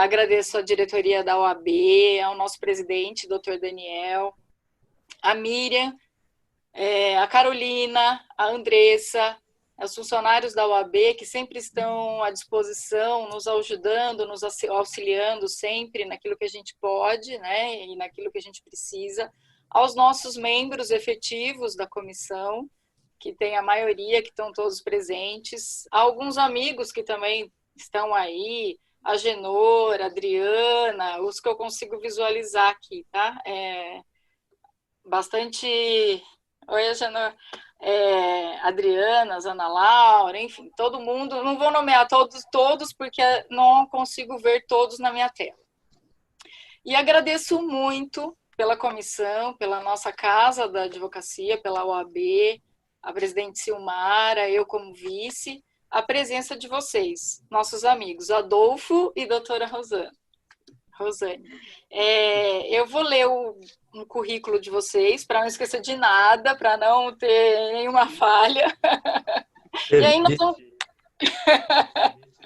Agradeço a diretoria da OAB, ao nosso presidente, doutor Daniel, a Miriam, a Carolina, a Andressa, os funcionários da OAB que sempre estão à disposição, nos ajudando, nos auxiliando sempre naquilo que a gente pode, né, e naquilo que a gente precisa, aos nossos membros efetivos da comissão, que tem a maioria, que estão todos presentes, a alguns amigos que também estão aí, a Genor, a Adriana, os que eu consigo visualizar aqui, tá? Bastante... Oi, Genor. Adriana, Ana Laura, enfim, todo mundo, não vou nomear todos, porque não consigo ver todos na minha tela. E agradeço muito pela comissão, pela nossa casa da advocacia, pela OAB, a presidente Silmara, eu como vice, a presença de vocês, nossos amigos, Adolfo e doutora Rosane. Eu vou ler um currículo de vocês, para não esquecer de nada, para não ter nenhuma falha. E aí nós vamos...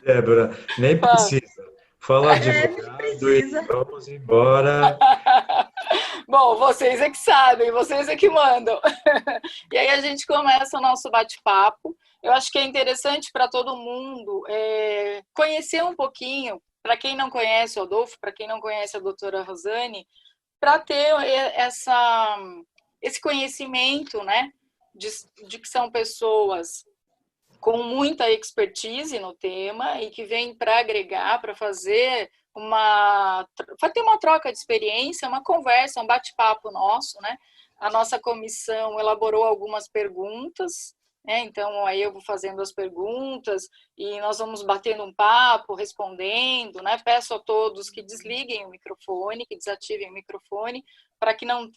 Débora, nem precisa. Fala advogado e vamos embora. Bom, vocês é que sabem, vocês é que mandam. E aí a gente começa o nosso bate-papo. Eu acho que é interessante para todo mundo conhecer um pouquinho, para quem não conhece o Adolfo, para quem não conhece a doutora Rosane, para ter esse conhecimento, né, de que são pessoas com muita expertise no tema e que vêm para agregar, para fazer ter uma troca de experiência, uma conversa, um bate-papo nosso, né? A nossa comissão elaborou algumas perguntas, né? Então aí eu vou fazendo as perguntas e nós vamos batendo um papo, respondendo, né? Peço a todos que desliguem o microfone, que desativem o microfone, para que não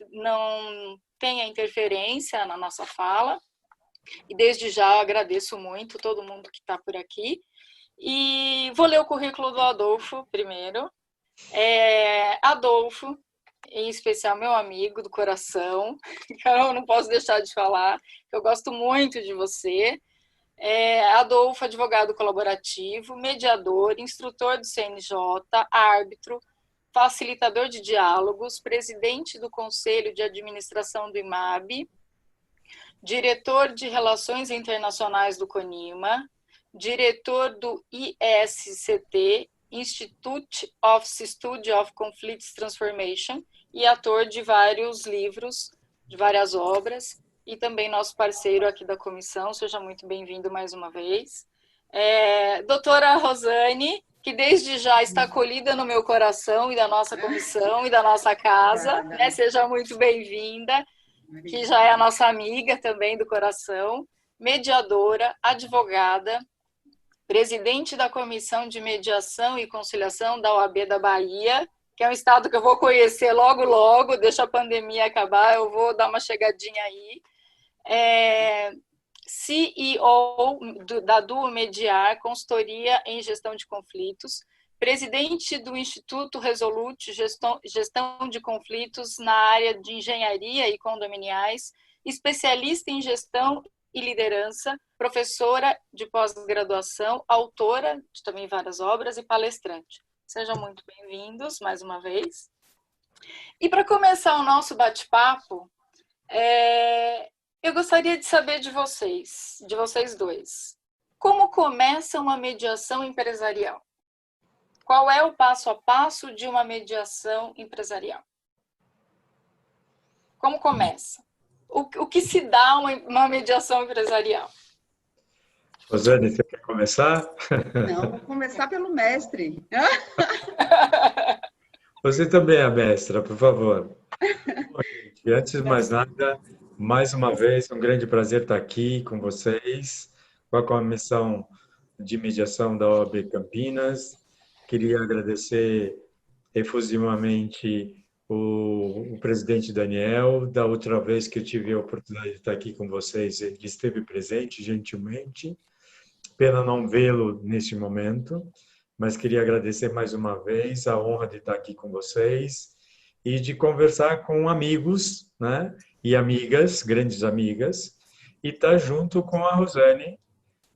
tenha interferência na nossa fala. E desde já agradeço muito todo mundo que está por aqui. E vou ler o currículo do Adolfo primeiro. Adolfo, em especial meu amigo do coração, eu não posso deixar de falar, eu gosto muito de você. Adolfo, advogado colaborativo, mediador, instrutor do CNJ, árbitro, facilitador de diálogos, presidente do Conselho de Administração do IMAB, diretor de Relações Internacionais do CONIMA, diretor do ISCT, Institute of Study of Conflict Transformation, e autor de vários livros, de várias obras, e também nosso parceiro aqui da comissão. Seja muito bem-vindo mais uma vez. Doutora Rosane, que desde já está acolhida no meu coração e da nossa comissão e da nossa casa, né? Seja muito bem-vinda, que já é a nossa amiga também do coração, mediadora, advogada, presidente da Comissão de Mediação e Conciliação da OAB da Bahia, que é um estado que eu vou conhecer logo, logo, deixa a pandemia acabar, eu vou dar uma chegadinha aí. CEO da Duo Mediar, consultoria em gestão de conflitos, presidente do Instituto Resolute, gestão de conflitos na área de engenharia e condominiais, especialista em gestão e liderança, professora de pós-graduação, autora de também várias obras e palestrante. Sejam muito bem-vindos mais uma vez. E para começar o nosso bate-papo, eu gostaria de saber de vocês dois. Como começa uma mediação empresarial? Qual é o passo a passo de uma mediação empresarial? Como começa? O que se dá uma mediação empresarial? Rosane, você quer começar? Não, vou começar pelo mestre. Você também é a mestra, por favor. Bom, gente, antes de mais nada, mais uma vez, um grande prazer estar aqui com vocês, com a Comissão de Mediação da OAB Campinas. Queria agradecer efusivamente o presidente Daniel. Da outra vez que eu tive a oportunidade de estar aqui com vocês, ele esteve presente gentilmente. Pena não vê-lo neste momento, mas queria agradecer mais uma vez a honra de estar aqui com vocês e de conversar com amigos, né, e amigas, grandes amigas, e estar junto com a Rosane,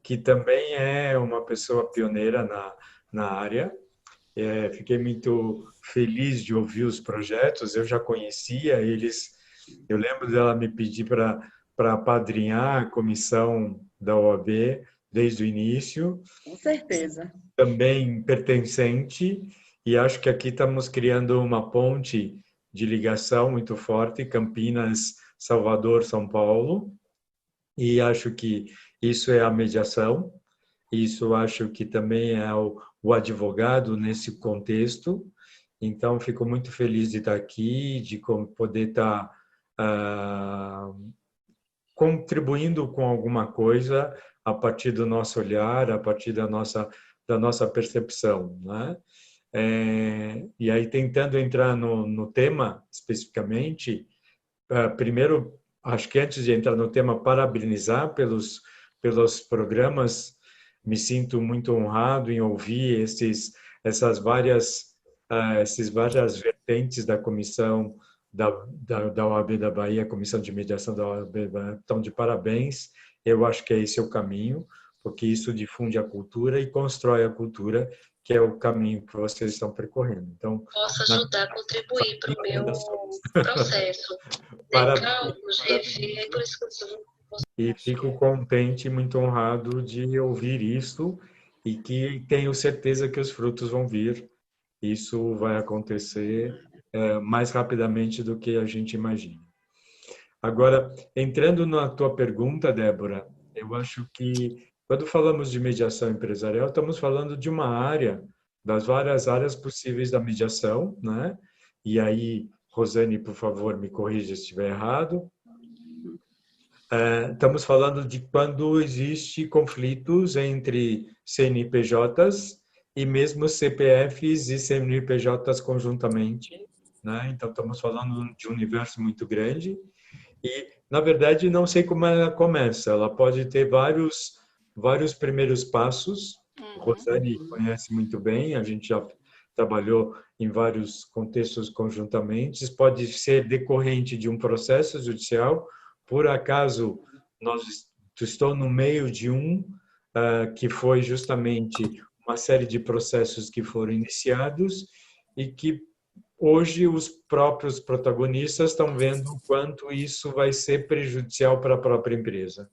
que também é uma pessoa pioneira na área, Fiquei muito feliz de ouvir os projetos. Eu já conhecia eles. Eu lembro dela me pedir para apadrinhar a comissão da OAB desde o início, Com certeza. também pertencente, e acho que aqui estamos criando uma ponte de ligação muito forte, Campinas, Salvador, São Paulo, e acho que isso é a mediação. Isso acho que também é o advogado nesse contexto. Então, fico muito feliz de estar aqui, de poder estar contribuindo com alguma coisa a partir do nosso olhar, a partir da nossa percepção, né? E aí, tentando entrar no tema especificamente, primeiro, acho que antes de entrar no tema, parabenizar pelos programas. Me sinto muito honrado em ouvir essas essas várias vertentes da comissão da OAB da Bahia, a comissão de mediação da OAB da Bahia. Então, de parabéns. Eu acho que esse é o caminho, porque isso difunde a cultura e constrói a cultura, que é o caminho que vocês estão percorrendo. Então, posso ajudar a contribuir para o meu processo. Legal, rever, por isso que eu sou. E fico contente e muito honrado de ouvir isso e que tenho certeza que os frutos vão vir. Isso vai acontecer mais rapidamente do que a gente imagina. Agora, entrando na tua pergunta, Débora, eu acho que quando falamos de mediação empresarial, estamos falando de uma área, das várias áreas possíveis da mediação, né? E aí, Rosane, por favor, me corrija se estiver errado. Estamos falando de quando existe conflitos entre CNPJs e mesmo CPFs e CNPJs conjuntamente, né? Então, estamos falando de um universo muito grande e, na verdade, não sei como ela começa. Ela pode ter vários primeiros passos. Rosane conhece muito bem, a gente já trabalhou em vários contextos conjuntamente. Pode ser decorrente de um processo judicial. Por acaso, estou no meio de que foi justamente uma série de processos que foram iniciados e que hoje os próprios protagonistas estão vendo o quanto isso vai ser prejudicial para a própria empresa.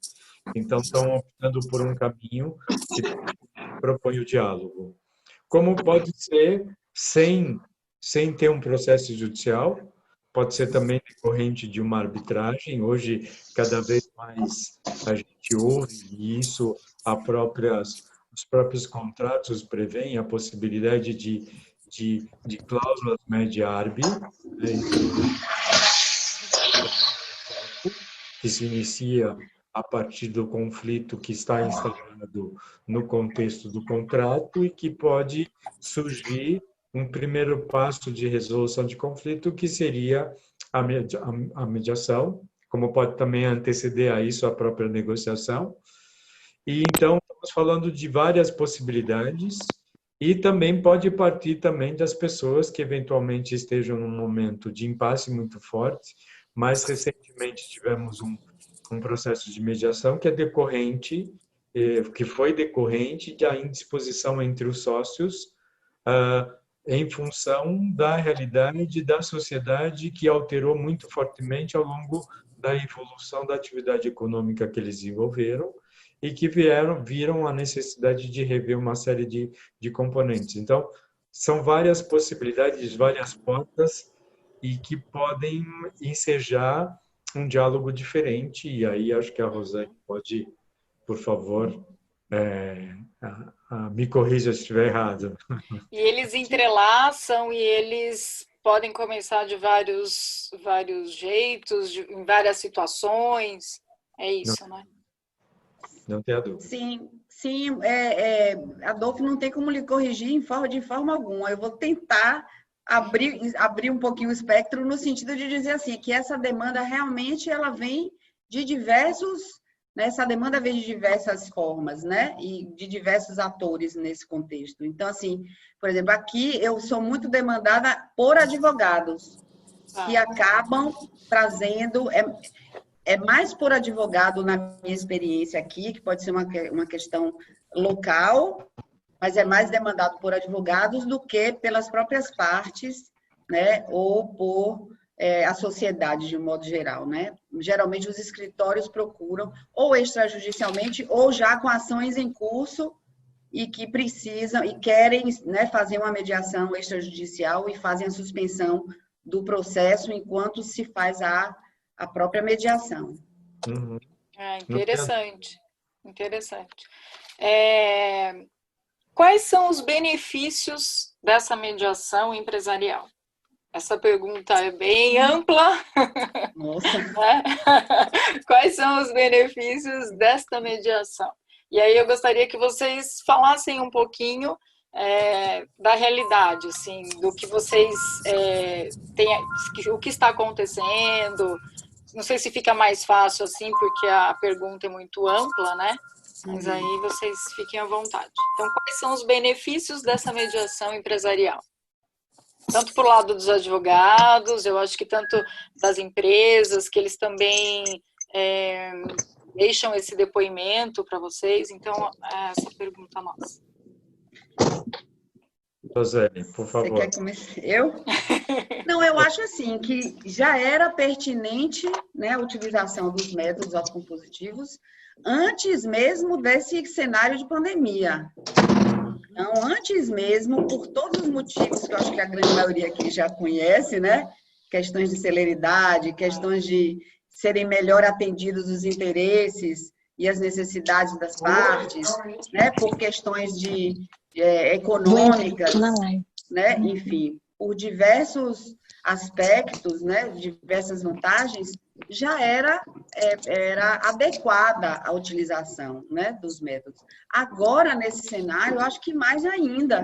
Então, estão optando por um caminho que propõe o diálogo. Como pode ser sem ter um processo judicial, pode ser também decorrente de uma arbitragem. Hoje, cada vez mais a gente ouve e isso os próprios contratos prevêem a possibilidade de cláusulas media arbi, né, que se inicia a partir do conflito que está instalado no contexto do contrato e que pode surgir um primeiro passo de resolução de conflito, que seria a mediação, como pode também anteceder a isso a própria negociação. E então, estamos falando de várias possibilidades e também pode partir também das pessoas que eventualmente estejam num momento de impasse muito forte. Mais recentemente tivemos um processo de mediação que foi decorrente da indisposição entre os sócios em função da realidade da sociedade que alterou muito fortemente ao longo da evolução da atividade econômica que eles desenvolveram e que viram a necessidade de rever uma série de componentes. Então, são várias possibilidades, várias portas e que podem ensejar um diálogo diferente. E aí acho que a Rosane pode, por favor, me corrija se estiver errado. E eles entrelaçam e eles podem começar de vários jeitos, em várias situações. É isso, né? Não tenha dúvida. Sim, Adolfo, não tem como lhe corrigir de forma alguma. Eu vou tentar abrir um pouquinho o espectro no sentido de dizer assim, que essa demanda realmente ela vem de diversos, né, essa demanda vem de diversas formas, né, e de diversos atores nesse contexto. Então, assim, por exemplo, aqui eu sou muito demandada por advogados que acabam trazendo... É mais por advogado, na minha experiência aqui, que pode ser uma questão local, mas é mais demandado por advogados do que pelas próprias partes, né, ou por a sociedade de um modo geral, né? Geralmente os escritórios procuram ou extrajudicialmente ou já com ações em curso e que precisam e querem, né, fazer uma mediação extrajudicial e fazem a suspensão do processo enquanto se faz a própria mediação. Uhum. Interessante, interessante. Quais são os benefícios dessa mediação empresarial? Essa pergunta é bem ampla. Nossa. Né? Quais são os benefícios desta mediação? E aí eu gostaria que vocês falassem um pouquinho da realidade, assim, do que vocês o que está acontecendo. Não sei se fica mais fácil assim, porque a pergunta é muito ampla, né? Mas aí vocês fiquem à vontade. Então, quais são os benefícios dessa mediação empresarial? Tanto para o lado dos advogados, eu acho que tanto das empresas, que eles também deixam esse depoimento para vocês. Então, essa pergunta nossa. Rosane, por favor. Você quer começar? Eu? Não, eu acho assim, que já era pertinente, né, a utilização dos métodos autocompositivos antes mesmo desse cenário de pandemia. Então, antes mesmo, por todos os motivos que eu acho que a grande maioria aqui já conhece, né? Questões de celeridade, questões de serem melhor atendidos os interesses e as necessidades das partes, né? Por questões econômicas, né? Enfim, por diversos aspectos, né? Diversas vantagens, já era adequada a utilização, né, dos métodos. Agora, nesse cenário, eu acho que mais ainda,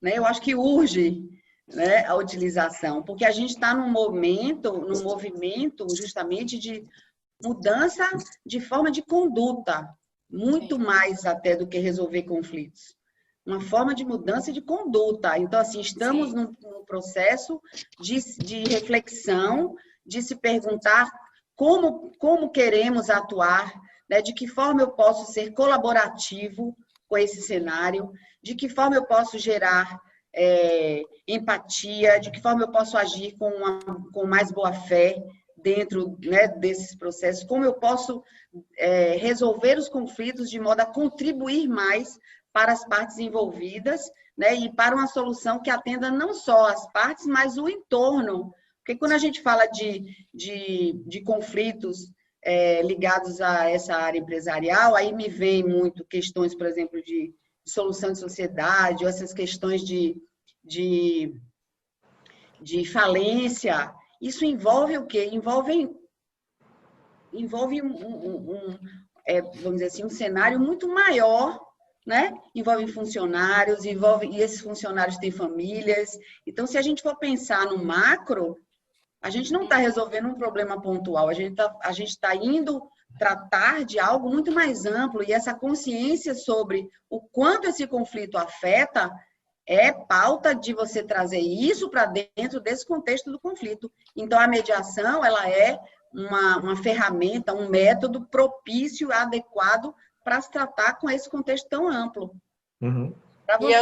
né, eu acho que urge, né, a utilização, porque a gente está num movimento justamente de mudança de forma de conduta, muito mais até do que resolver conflitos. Uma forma de mudança de conduta. Então, assim, estamos num processo de reflexão, de se perguntar como queremos atuar, né? De que forma eu posso ser colaborativo com esse cenário, de que forma eu posso gerar empatia, de que forma eu posso agir com mais boa-fé dentro, né, desses processos, como eu posso resolver os conflitos de modo a contribuir mais para as partes envolvidas, né, e para uma solução que atenda não só as partes, mas o entorno. Porque quando a gente fala de conflitos ligados a essa área empresarial, aí me vem muito questões, por exemplo, de solução de sociedade, ou essas questões de falência. Isso envolve o quê? Envolve vamos dizer assim, um cenário muito maior, né? Envolve funcionários, e esses funcionários têm famílias. Então, se a gente for pensar no macro, a gente não está resolvendo um problema pontual, a gente está indo tratar de algo muito mais amplo, e essa consciência sobre o quanto esse conflito afeta é pauta de você trazer isso para dentro desse contexto do conflito. Então, a mediação, ela é uma ferramenta, um método propício, adequado para se tratar com esse contexto tão amplo. Uhum. E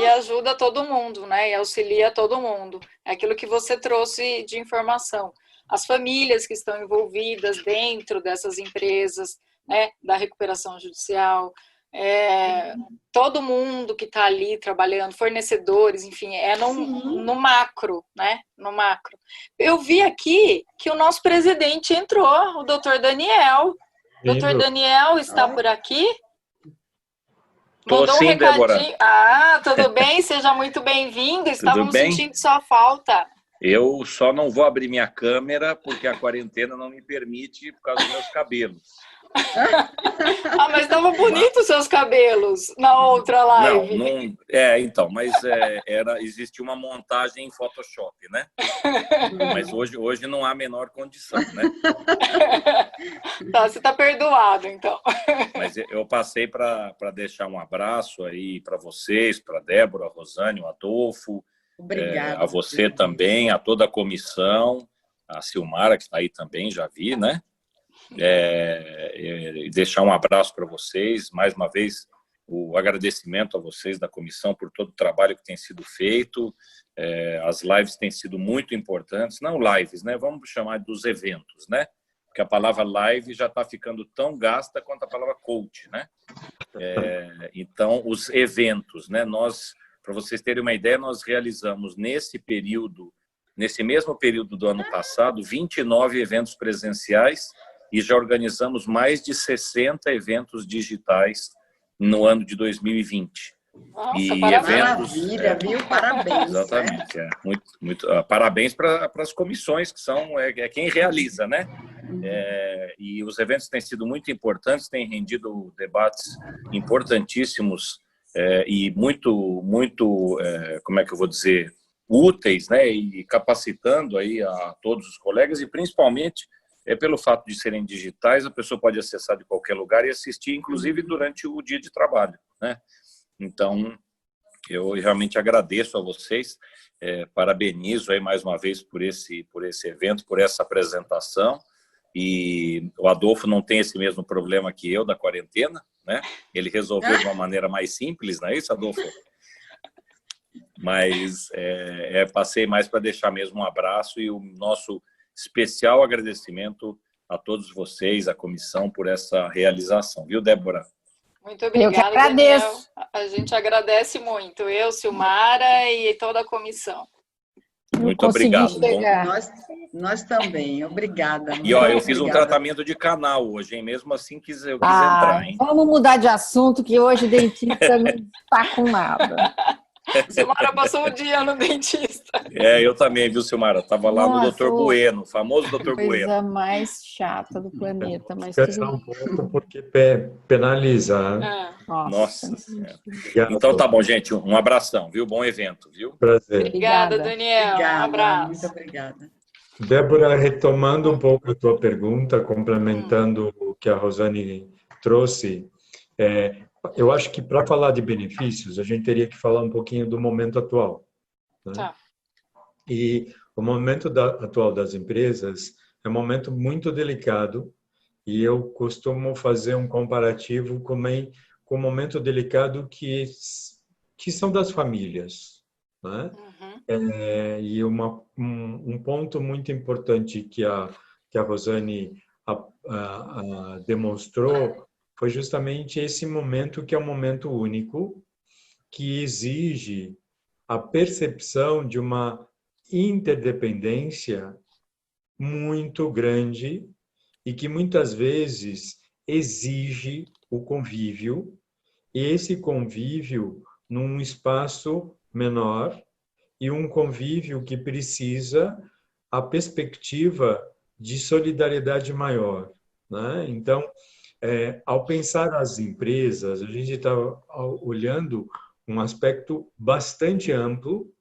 ajuda todo mundo, né? E auxilia todo mundo. É aquilo que você trouxe de informação. As famílias que estão envolvidas dentro dessas empresas, né, da recuperação judicial, todo mundo que está ali trabalhando, fornecedores, enfim, no macro, né? No macro. Eu vi aqui que o nosso presidente entrou, o doutor Daniel. Doutor Daniel está por aqui? Mandou um recadinho. Débora. Tudo bem? Seja muito bem-vindo. Estávamos sentindo sua falta. Eu só não vou abrir minha câmera porque a quarentena não me permite por causa dos meus cabelos. Mas estavam bonitos os seus cabelos na outra live. Então, mas existe uma montagem em Photoshop, né? Mas hoje não há a menor condição, né? Tá, você está perdoado, então. Mas eu passei para deixar um abraço aí para vocês, para Débora, a Rosane, o Adolfo. Obrigada. A você também, a toda a comissão, a Silmara, que está aí também, já vi, né? Deixar um abraço para vocês. Mais uma vez, o agradecimento a vocês da comissão por todo o trabalho que tem sido feito. As lives têm sido muito importantes, não lives, né? Vamos chamar dos eventos, né? Porque a palavra live já está ficando tão gasta quanto a palavra coach, né? Então, os eventos, né? Nós, para vocês terem uma ideia, nós realizamos nesse mesmo período do ano passado, 29 eventos presenciais e já organizamos mais de 60 eventos digitais no ano de 2020. Nossa, E parabéns. Maravilha, viu? Parabéns. Exatamente. Parabéns para as comissões, que são quem realiza, né? E os eventos têm sido muito importantes, têm rendido debates importantíssimos e muito, como é que eu vou dizer, úteis, né? E capacitando aí a todos os colegas, e principalmente pelo fato de serem digitais, a pessoa pode acessar de qualquer lugar e assistir, inclusive durante o dia de trabalho, né? Então, eu realmente agradeço a vocês, parabenizo aí mais uma vez por esse evento, por essa apresentação. E o Adolfo não tem esse mesmo problema que eu da quarentena, né? Ele resolveu de uma maneira mais simples, não é isso, Adolfo? Mas passei mais para deixar mesmo um abraço e o nosso especial agradecimento a todos vocês, a comissão, por essa realização. Viu, Débora? Muito obrigada, Eu que agradeço. Daniel. A gente agradece muito. Eu, Silmara e toda a comissão. Muito obrigado. Nós também. Obrigada. E ó, eu fiz um tratamento de canal hoje, hein? Mesmo assim eu quis entrar, hein? Vamos mudar de assunto, que hoje o dentista não está com nada. Silmara passou o dia no dentista. Eu também, viu, Silmara? Estava lá no Dr. Bueno, o famoso Dr. Bueno. Coisa mais chata do planeta. Mas um pouco porque penaliza. Nossa. Então tá bom, gente. Um abração, viu? Bom evento, viu? Prazer. Obrigada, Daniel. Obrigada, Um abraço. muito obrigada. Débora, retomando um pouco a tua pergunta, complementando o que a Rosane trouxe, eu acho que para falar de benefícios, a gente teria que falar um pouquinho do momento atual. Né? Tá. E o momento atual das empresas é um momento muito delicado e eu costumo fazer um comparativo com o momento delicado que são das famílias. Né? E um ponto muito importante que a Rosane demonstrou foi justamente esse momento que é um momento único, que exige a percepção de uma interdependência muito grande e que muitas vezes exige o convívio, e esse convívio num espaço menor e um convívio que precisa a perspectiva de solidariedade maior. Né? Então, ao pensar as empresas, a gente está olhando um aspecto bastante amplo,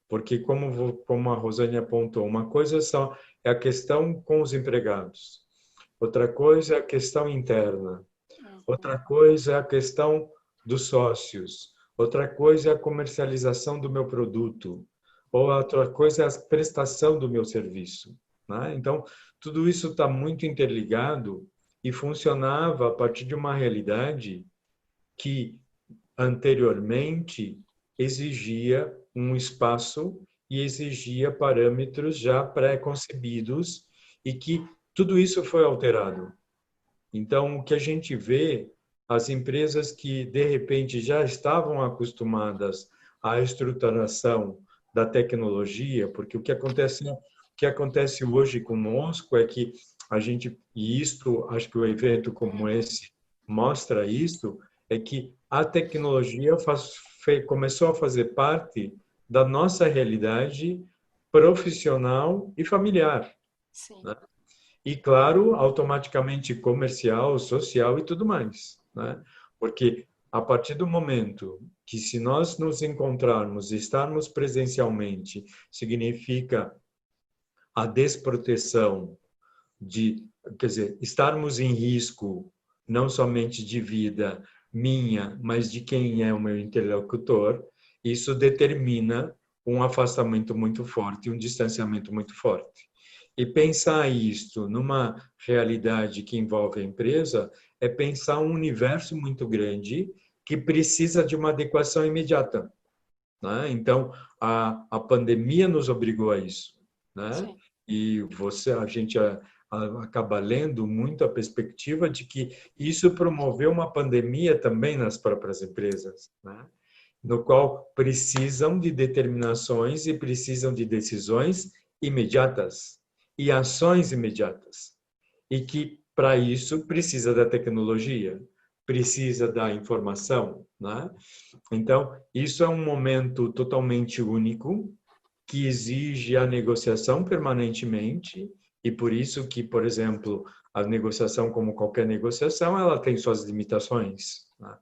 porque, como a Rosane apontou, uma coisa só é a questão com os empregados, outra coisa é a questão interna, outra coisa é a questão dos sócios, outra coisa é a comercialização do meu produto, ou outra coisa é a prestação do meu serviço. Né? Então, tudo isso está muito interligado e funcionava a partir de uma realidade que anteriormente exigia um espaço e exigia parâmetros já pré-concebidos e que tudo isso foi alterado. Então, o que a gente vê, as empresas que de repente já estavam acostumadas à estruturação da tecnologia, porque o que acontece hoje conosco é que e isto, acho que o evento como esse mostra isso, é que a tecnologia começou a fazer parte da nossa realidade profissional e familiar. Sim. Né? E, claro, automaticamente comercial, social e tudo mais. Né? Porque a partir do momento que, se nós nos encontrarmos, estarmos presencialmente, significa a desproteção quer dizer, estarmos em risco não somente de vida minha, mas de quem é o meu interlocutor, isso determina um afastamento muito forte, um distanciamento muito forte. E pensar isto numa realidade que envolve a empresa é pensar um universo muito grande que precisa de uma adequação imediata, né? Então, a pandemia nos obrigou a isso, né? Sim. E a gente acaba lendo muito a perspectiva de que isso promoveu uma pandemia também nas próprias empresas, né? No qual precisam de determinações e precisam de decisões imediatas e ações imediatas. E que, para isso, precisa da tecnologia, precisa da informação, né? Então, isso é um momento totalmente único, que exige a negociação permanentemente, e por isso que, por exemplo, a negociação, como qualquer negociação, ela tem suas limitações, né?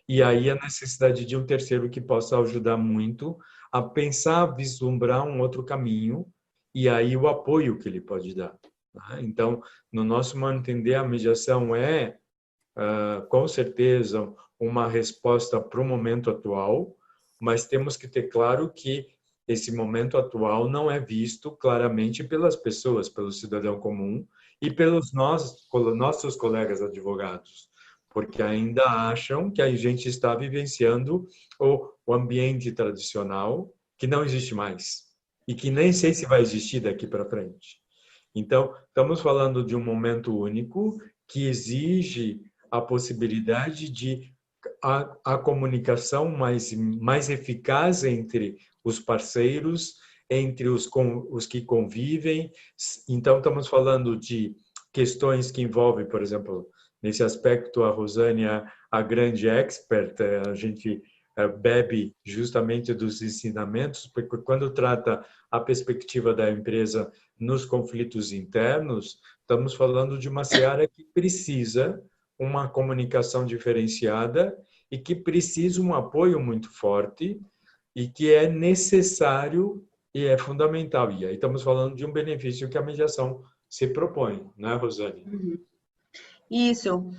E aí a necessidade de um terceiro que possa ajudar muito a pensar, vislumbrar um outro caminho, e aí o apoio que ele pode dar, né? Então, no nosso modo de entender, a mediação é, com certeza, uma resposta para o momento atual, mas temos que ter claro que esse momento atual não é visto claramente pelas pessoas, pelo cidadão comum e pelos nossos colegas advogados, porque ainda acham que a gente está vivenciando o ambiente tradicional que não existe mais e que nem sei se vai existir daqui para frente. Então, estamos falando de um momento único que exige a possibilidade de a comunicação mais eficaz entre os parceiros, entre os que convivem. Então, estamos falando de questões que envolvem, por exemplo, nesse aspecto, a Rosânia, a grande expert, a gente bebe justamente dos ensinamentos, porque quando trata a perspectiva da empresa nos conflitos internos, estamos falando de uma seara que precisa uma comunicação diferenciada e que precisa um apoio muito forte e que é necessário e é fundamental. E aí estamos falando de um benefício que a mediação se propõe, né, Rosane? Isso.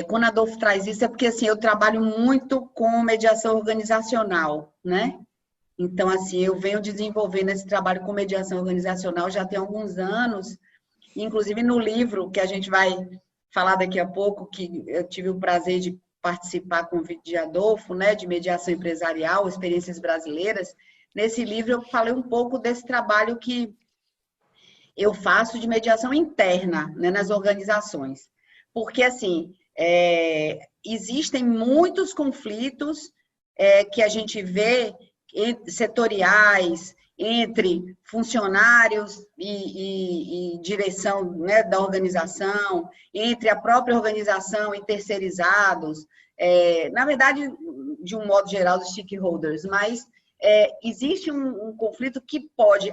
Quando a Adolfo traz isso, é porque assim, eu trabalho muito com mediação organizacional, né? Então, assim, eu venho desenvolvendo esse trabalho com mediação organizacional já tem alguns anos, inclusive no livro que a gente vai falar daqui a pouco, que eu tive o prazer de participar com o convite de Adolfo, né, de mediação empresarial, experiências brasileiras. Nesse livro eu falei um pouco desse trabalho que eu faço de mediação interna, né, nas organizações. Porque, assim, existem muitos conflitos que a gente vê setoriais, entre funcionários e direção, né, da organização, entre a própria organização e terceirizados, na verdade, de um modo geral, dos stakeholders, mas existe um conflito que pode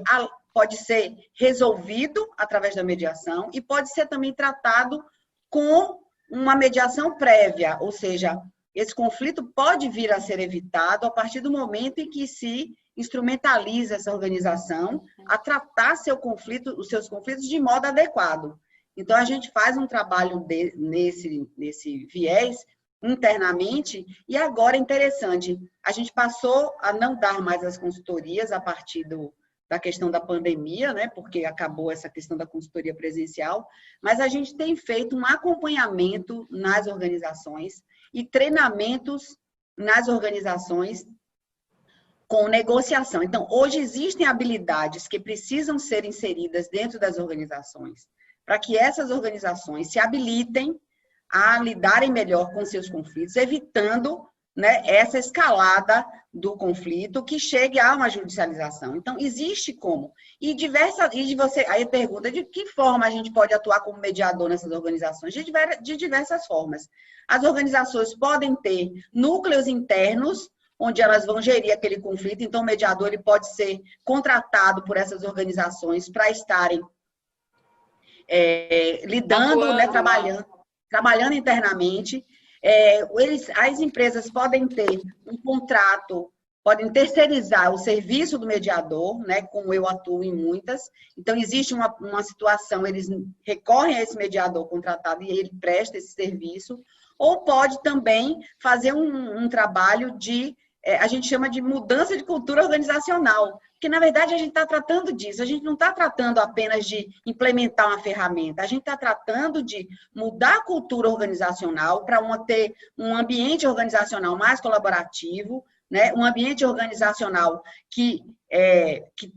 ser resolvido através da mediação e pode ser também tratado com uma mediação prévia, ou seja, esse conflito pode vir a ser evitado a partir do momento em que se instrumentaliza essa organização a tratar os seus conflitos de modo adequado. Então, a gente faz um trabalho nesse viés internamente e agora é interessante, a gente passou a não dar mais as consultorias a partir da questão da pandemia, né, porque acabou essa questão da consultoria presencial, mas a gente tem feito um acompanhamento nas organizações e treinamentos nas organizações com negociação. Então, hoje existem habilidades que precisam ser inseridas dentro das organizações para que essas organizações se habilitem a lidarem melhor com seus conflitos, evitando, né, essa escalada do conflito que chegue a uma judicialização. Então, existe como. Aí pergunta de que forma a gente pode atuar como mediador nessas organizações? De diversas formas. As organizações podem ter núcleos internos, onde elas vão gerir aquele conflito, então o mediador ele pode ser contratado por essas organizações para estarem lidando, né, trabalhando internamente. As empresas podem ter um contrato, podem terceirizar o serviço do mediador, né, como eu atuo em muitas. Então, existe uma situação, eles recorrem a esse mediador contratado e ele presta esse serviço, ou pode também fazer um trabalho de a gente chama de mudança de cultura organizacional, porque, na verdade, a gente está tratando disso, a gente não está tratando apenas de implementar uma ferramenta, a gente está tratando de mudar a cultura organizacional para ter um ambiente organizacional mais colaborativo, né? Um ambiente organizacional que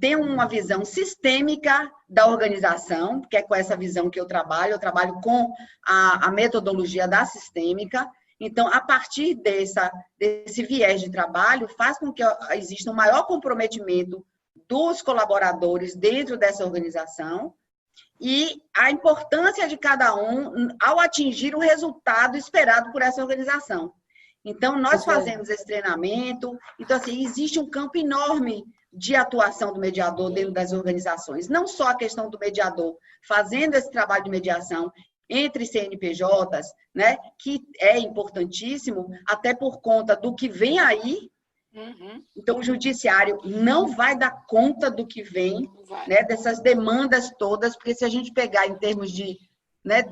tem uma visão sistêmica da organização, que é com essa visão que eu trabalho com a metodologia da sistêmica. Então, a partir desse viés de trabalho, faz com que exista um maior comprometimento dos colaboradores dentro dessa organização e a importância de cada um ao atingir o resultado esperado por essa organização. Então, nós fazemos esse treinamento. Então, assim, existe um campo enorme de atuação do mediador dentro das organizações. Não só a questão do mediador fazendo esse trabalho de mediação entre CNPJs, né, que é importantíssimo, até por conta do que vem aí. Então, o judiciário não vai dar conta do que vem, né, dessas demandas todas, porque se a gente pegar em termos de, né,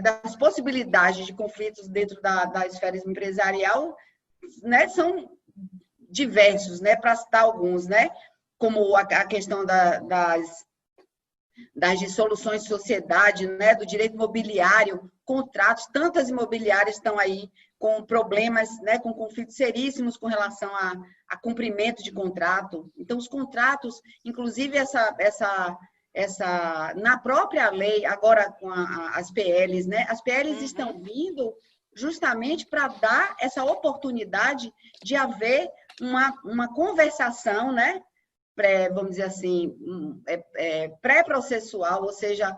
das possibilidades de conflitos dentro da esfera empresarial, né, são diversos, né, para citar alguns, né, como a questão das dissoluções de sociedade, né, do direito imobiliário, contratos, tantas imobiliárias estão aí com problemas, né, com conflitos seríssimos com relação a cumprimento de contrato. Então, os contratos, inclusive na própria lei, agora com as PLs, né, as PLs estão vindo justamente para dar essa oportunidade de haver uma conversação, né, vamos dizer assim, pré-processual, ou seja,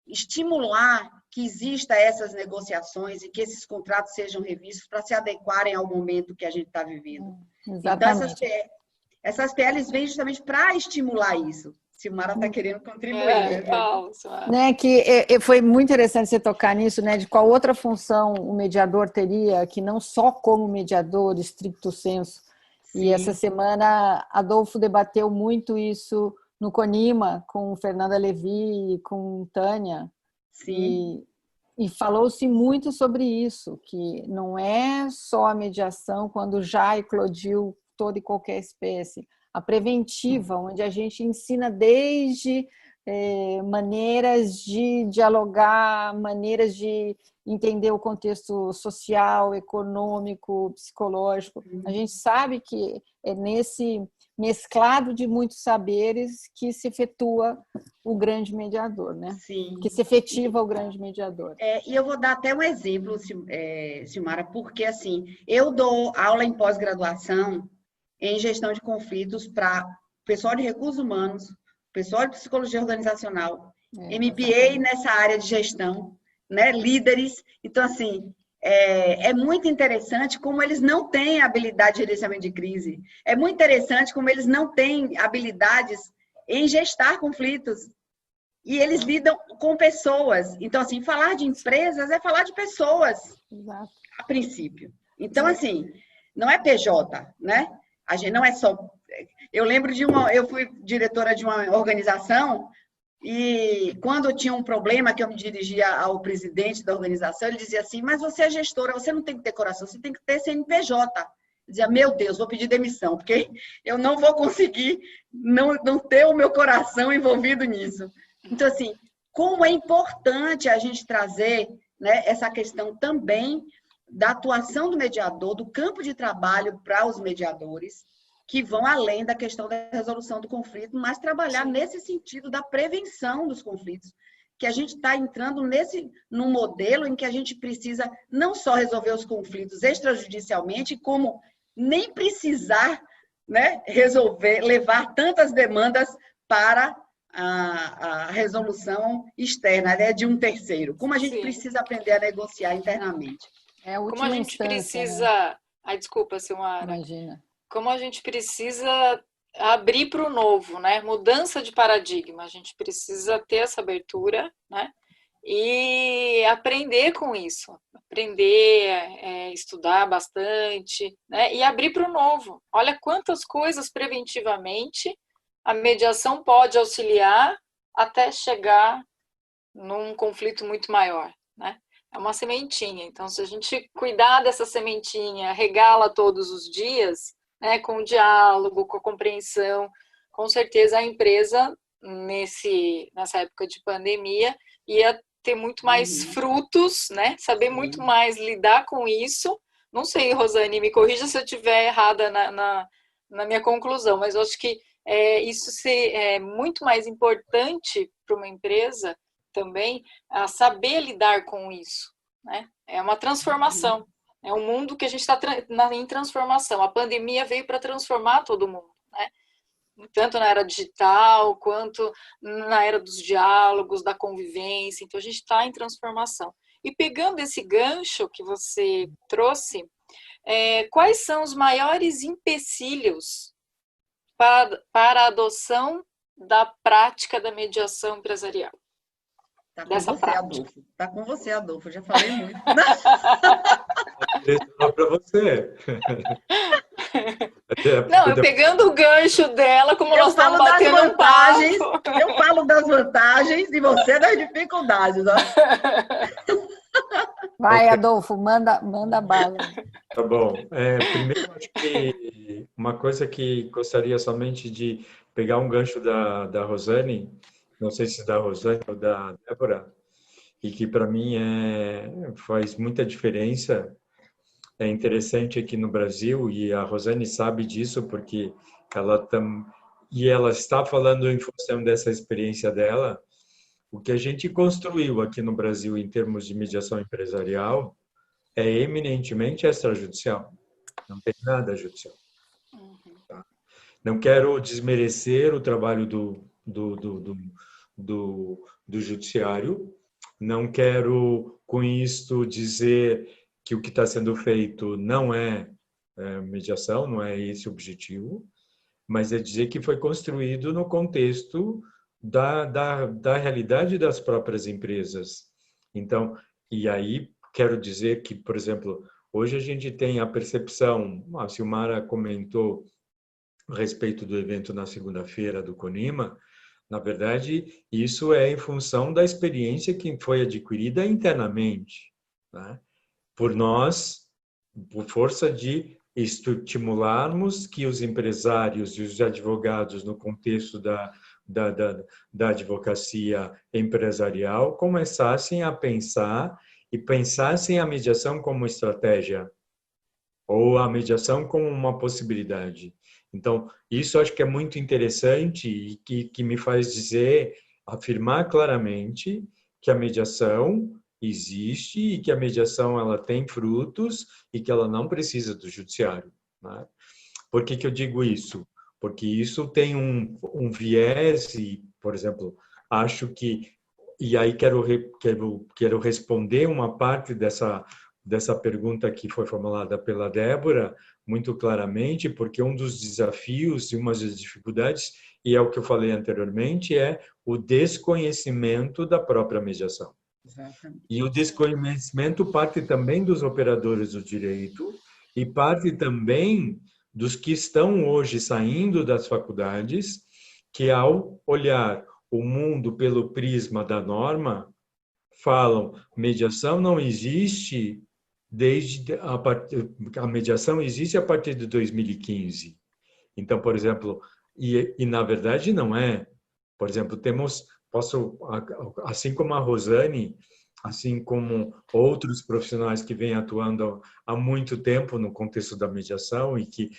estimular que exista essas negociações e que esses contratos sejam revistos para se adequarem ao momento que a gente está vivendo. Exatamente. Então, essas PLs vêm justamente para estimular isso. Silmara está querendo contribuir. Né, que foi muito interessante você tocar nisso, né, de qual outra função o mediador teria, que não só como mediador, stricto sensu. Sim. E essa semana, Adolfo debateu muito isso no CONIMA, com Fernanda Levi e com Tânia. Sim. E falou-se muito sobre isso, que não é só a mediação quando já eclodiu toda e qualquer espécie. A preventiva, onde a gente ensina desde maneiras de dialogar, maneiras de entender o contexto social, econômico, psicológico. A gente sabe que é nesse mesclado de muitos saberes que se efetua o grande mediador, né? Sim. Que se efetiva o grande mediador. E eu vou dar até um exemplo, Silmara, porque assim, eu dou aula em pós-graduação em gestão de conflitos para pessoal de recursos humanos, pessoal de psicologia organizacional, MBA nessa área de gestão, né, líderes. Então, assim, é muito interessante como eles não têm habilidade de gerenciamento de crise. É muito interessante como eles não têm habilidades em gestar conflitos. E eles lidam com pessoas. Então, assim, falar de empresas é falar de pessoas, Exato. A princípio. Então, assim, não é PJ, né? A gente não é só... Eu lembro eu fui diretora de uma organização e quando eu tinha um problema que eu me dirigia ao presidente da organização, ele dizia assim, mas você é gestora, você não tem que ter coração, você tem que ter CNPJ. Eu dizia, meu Deus, vou pedir demissão, porque eu não vou conseguir não ter o meu coração envolvido nisso. Então, assim, como é importante a gente trazer, né, essa questão também da atuação do mediador, do campo de trabalho para os mediadores, que vão além da questão da resolução do conflito, mas trabalhar nesse sentido da prevenção dos conflitos, que a gente está entrando num modelo em que a gente precisa não só resolver os conflitos extrajudicialmente, como nem precisar, né, levar tantas demandas para a resolução externa, né, de um terceiro. Como a gente precisa aprender a negociar internamente. Como a gente precisa... Né? Ai, desculpa, Silmara. Imagina. Como a gente precisa abrir para o novo, né? Mudança de paradigma. A gente precisa ter essa abertura, né? E aprender com isso. Aprender, estudar bastante, né? E abrir para o novo. Olha quantas coisas preventivamente a mediação pode auxiliar até chegar num conflito muito maior, né? é uma sementinha. Então, se a gente cuidar dessa sementinha, regá-la todos os dias, né, com o diálogo, com a compreensão, com certeza a empresa, nessa época de pandemia, ia ter muito mais frutos, né? Saber muito mais lidar com isso. Não sei, Rosane, me corrija se eu estiver errada na minha conclusão, mas eu acho que isso é muito mais importante para uma empresa também, a saber lidar com isso, né? É uma transformação, é um mundo que a gente está em transformação. A pandemia veio para transformar todo mundo, né? Tanto na era digital, quanto na era dos diálogos, da convivência. Então, a gente está em transformação. E pegando esse gancho que você trouxe, quais são os maiores empecilhos para a adoção da prática da mediação empresarial? Está com você, Adolfo. Eu já falei muito. Para você. Não, eu pegando o gancho dela, como nós estamos batendo um papo. Eu falo das vantagens e você das dificuldades. Ó. Vai, Adolfo, manda bala. Tá bom. Primeiro, acho que uma coisa que gostaria somente de pegar um gancho da Rosane, não sei se da Rosane ou da Débora, e que para mim faz muita diferença. É interessante aqui no Brasil, e a Rosane sabe disso, porque ela está falando em função dessa experiência dela. O que a gente construiu aqui no Brasil em termos de mediação empresarial é eminentemente extrajudicial. Não tem nada judicial. Tá? Não quero desmerecer o trabalho do judiciário. Não quero, com isto, dizer que o que está sendo feito não é mediação, não é esse o objetivo, mas é dizer que foi construído no contexto da realidade das próprias empresas. Então, e aí quero dizer que, por exemplo, hoje a gente tem a percepção, a Silmara comentou a respeito do evento na segunda-feira do CONIMA, na verdade, isso é em função da experiência que foi adquirida internamente, né? Por nós, por força de estimularmos que os empresários e os advogados, no contexto da advocacia empresarial, começassem a pensar e pensassem a mediação como estratégia ou a mediação como uma possibilidade. Então, isso acho que é muito interessante e que me faz afirmar claramente que a mediação existe e que a mediação ela tem frutos e que ela não precisa do judiciário, né? Por que eu digo isso? Porque isso tem um viés e, por exemplo, acho que, e aí quero responder uma parte dessa pergunta que foi formulada pela Débora muito claramente, porque um dos desafios e uma das dificuldades, e é o que eu falei anteriormente, é o desconhecimento da própria mediação. Exatamente. E o desconhecimento parte também dos operadores do direito e parte também dos que estão hoje saindo das faculdades, que ao olhar o mundo pelo prisma da norma, falam, mediação não existe a mediação existe a partir de 2015. Então, por exemplo, e na verdade não é. Por exemplo, assim como a Rosane, assim como outros profissionais que vêm atuando há muito tempo no contexto da mediação e que,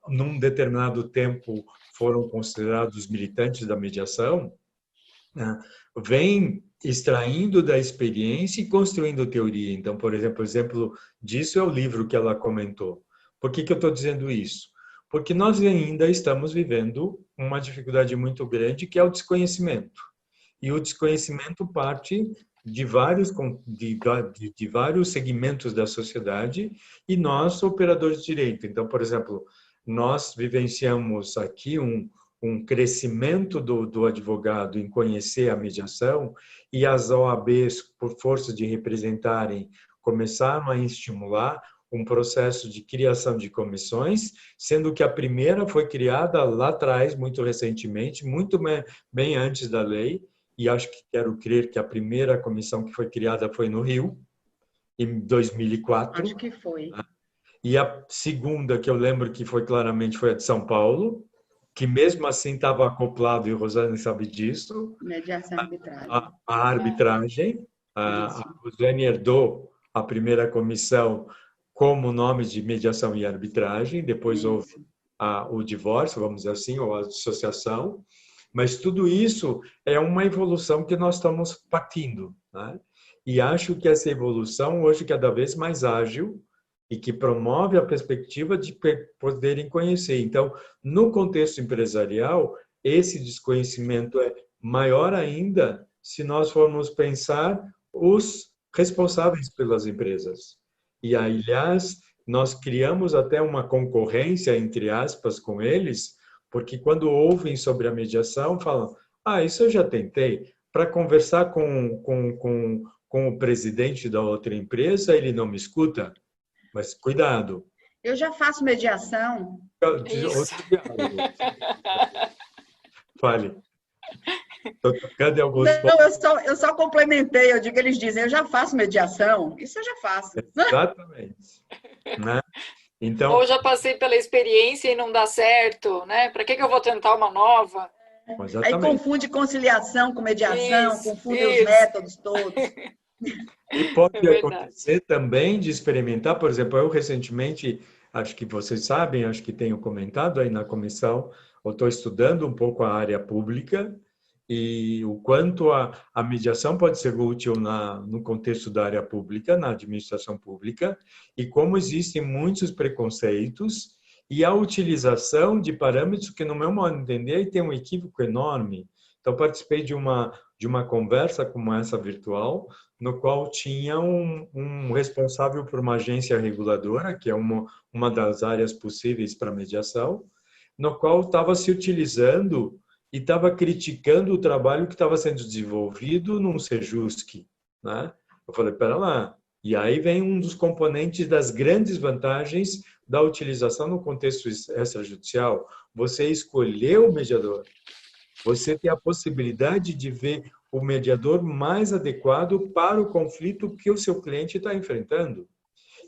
num determinado tempo, foram considerados militantes da mediação, vêm extraindo da experiência e construindo teoria. Então, por exemplo disso é o livro que ela comentou. Por que eu estou dizendo isso? Porque nós ainda estamos vivendo uma dificuldade muito grande, que é o desconhecimento. E o desconhecimento parte de vários segmentos da sociedade e nós, operadores de direito. Então, por exemplo, nós vivenciamos aqui um crescimento do advogado em conhecer a mediação e as OABs, por força de representarem, começaram a estimular um processo de criação de comissões, sendo que a primeira foi criada lá atrás, muito recentemente, muito bem antes da lei, e quero crer que a primeira comissão que foi criada foi no Rio, em 2004. Acho que foi. E a segunda, que eu lembro que foi claramente, foi a de São Paulo, que mesmo assim estava acoplado, e o Rosane sabe disso, Mediação e arbitragem. a arbitragem. A Rosane herdou a primeira comissão como nome de mediação e arbitragem, depois houve o divórcio, vamos dizer assim, ou a dissociação, mas tudo isso é uma evolução que nós estamos partindo, né? E acho que essa evolução hoje é cada vez mais ágil e que promove a perspectiva de poderem conhecer. Então, no contexto empresarial, esse desconhecimento é maior ainda se nós formos pensar os responsáveis pelas empresas. E, aliás, nós criamos até uma concorrência, entre aspas, com eles, porque quando ouvem sobre a mediação, falam, isso eu já tentei. Para conversar com o presidente da outra empresa, ele não me escuta. Mas cuidado. Eu já faço mediação. Outro diálogo. Fale. Estou tocando em alguns pontos. Eu só complementei, eu digo, eles dizem, eu já faço mediação. Isso eu já faço. Exatamente. Né? Então, ou já passei pela experiência e não dá certo, né? Para que eu vou tentar uma nova? Aí confunde conciliação com mediação, confunde os métodos todos. E pode acontecer também de experimentar, por exemplo, eu recentemente, acho que vocês sabem, acho que tenho comentado aí na comissão, eu estou estudando um pouco a área pública e o quanto a mediação pode ser útil no contexto da área pública, na administração pública, e como existem muitos preconceitos e a utilização de parâmetros que, no meu modo de entender, tem um equívoco enorme. Então, participei de uma conversa como essa virtual, no qual tinha um responsável por uma agência reguladora, que é uma das áreas possíveis para mediação, no qual estava se utilizando e estava criticando o trabalho que estava sendo desenvolvido num Sejusc, né? Eu falei, pera lá. E aí vem um dos componentes das grandes vantagens da utilização no contexto extrajudicial. Você escolheu o mediador. Você tem a possibilidade de ver o mediador mais adequado para o conflito que o seu cliente está enfrentando.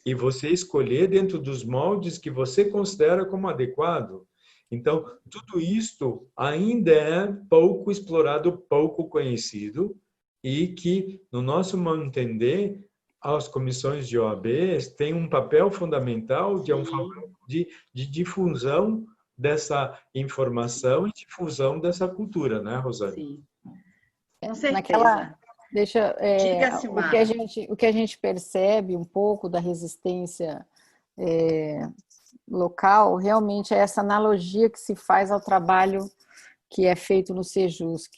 E você escolher dentro dos moldes que você considera como adequado. Então, tudo isto ainda é pouco explorado, pouco conhecido, e que, no nosso modo de entender, as comissões de OAB têm um papel fundamental de difusão dessa informação e difusão dessa cultura, né, Rosane? Sim. Com certeza. O que a gente percebe um pouco da resistência local, realmente é essa analogia que se faz ao trabalho que é feito no Sejusc.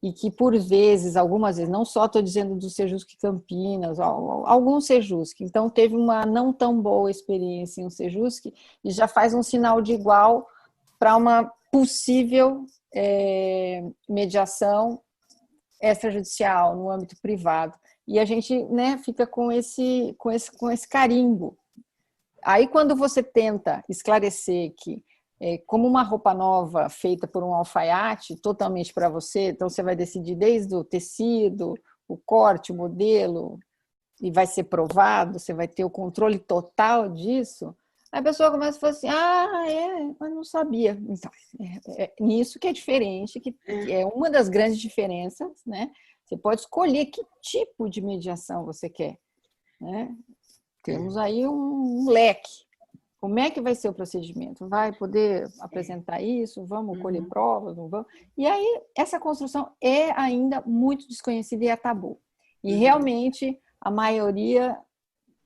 E que, por vezes, algumas vezes, não só estou dizendo do Sejusc Campinas, alguns Sejusc. Então, teve uma não tão boa experiência em um Sejusc e já faz um sinal de igual para uma possível mediação extrajudicial no âmbito privado. E a gente, né, fica com esse carimbo. Aí, quando você tenta esclarecer que, como uma roupa nova feita por um alfaiate, totalmente para você, então você vai decidir desde o tecido, o corte, o modelo, e vai ser provado, você vai ter o controle total disso, aí a pessoa começa a falar assim, mas não sabia. Então, nisso que é diferente, que é uma das grandes diferenças, né? Você pode escolher que tipo de mediação você quer, né? Temos aí um leque. Como é que vai ser o procedimento? Vai poder apresentar isso? Vamos colher provas? Não vamos? E aí, essa construção é ainda muito desconhecida e é tabu. E realmente, a maioria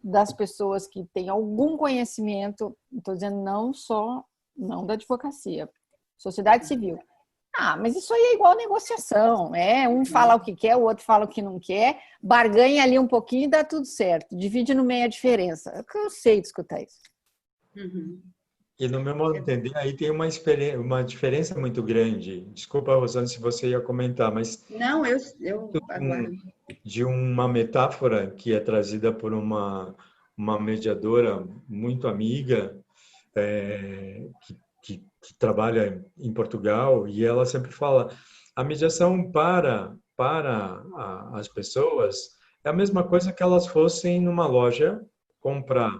das pessoas que têm algum conhecimento, estou dizendo não da advocacia, sociedade civil. Mas isso aí é igual negociação, um fala o que quer, o outro fala o que não quer, barganha ali um pouquinho e dá tudo certo, divide no meio a diferença. Eu cansei de escutar isso. E no meu modo de entender, aí tem uma diferença muito grande. Desculpa, Rosane, se você ia comentar, mas... Não, eu aguardo. De uma metáfora que é trazida por uma mediadora muito amiga, que trabalha em Portugal, e ela sempre fala, a mediação para as pessoas É a mesma coisa que elas fossem numa loja comprar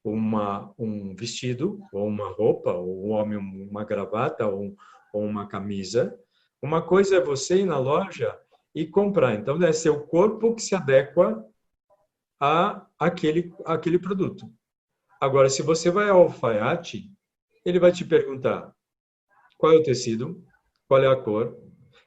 um vestido, ou uma roupa, ou um homem uma gravata, ou uma camisa. Uma coisa é você ir na loja e comprar. Então, é seu corpo que se adequa àquele produto. Agora, se você vai ao alfaiate, ele vai te perguntar qual é o tecido, qual é a cor,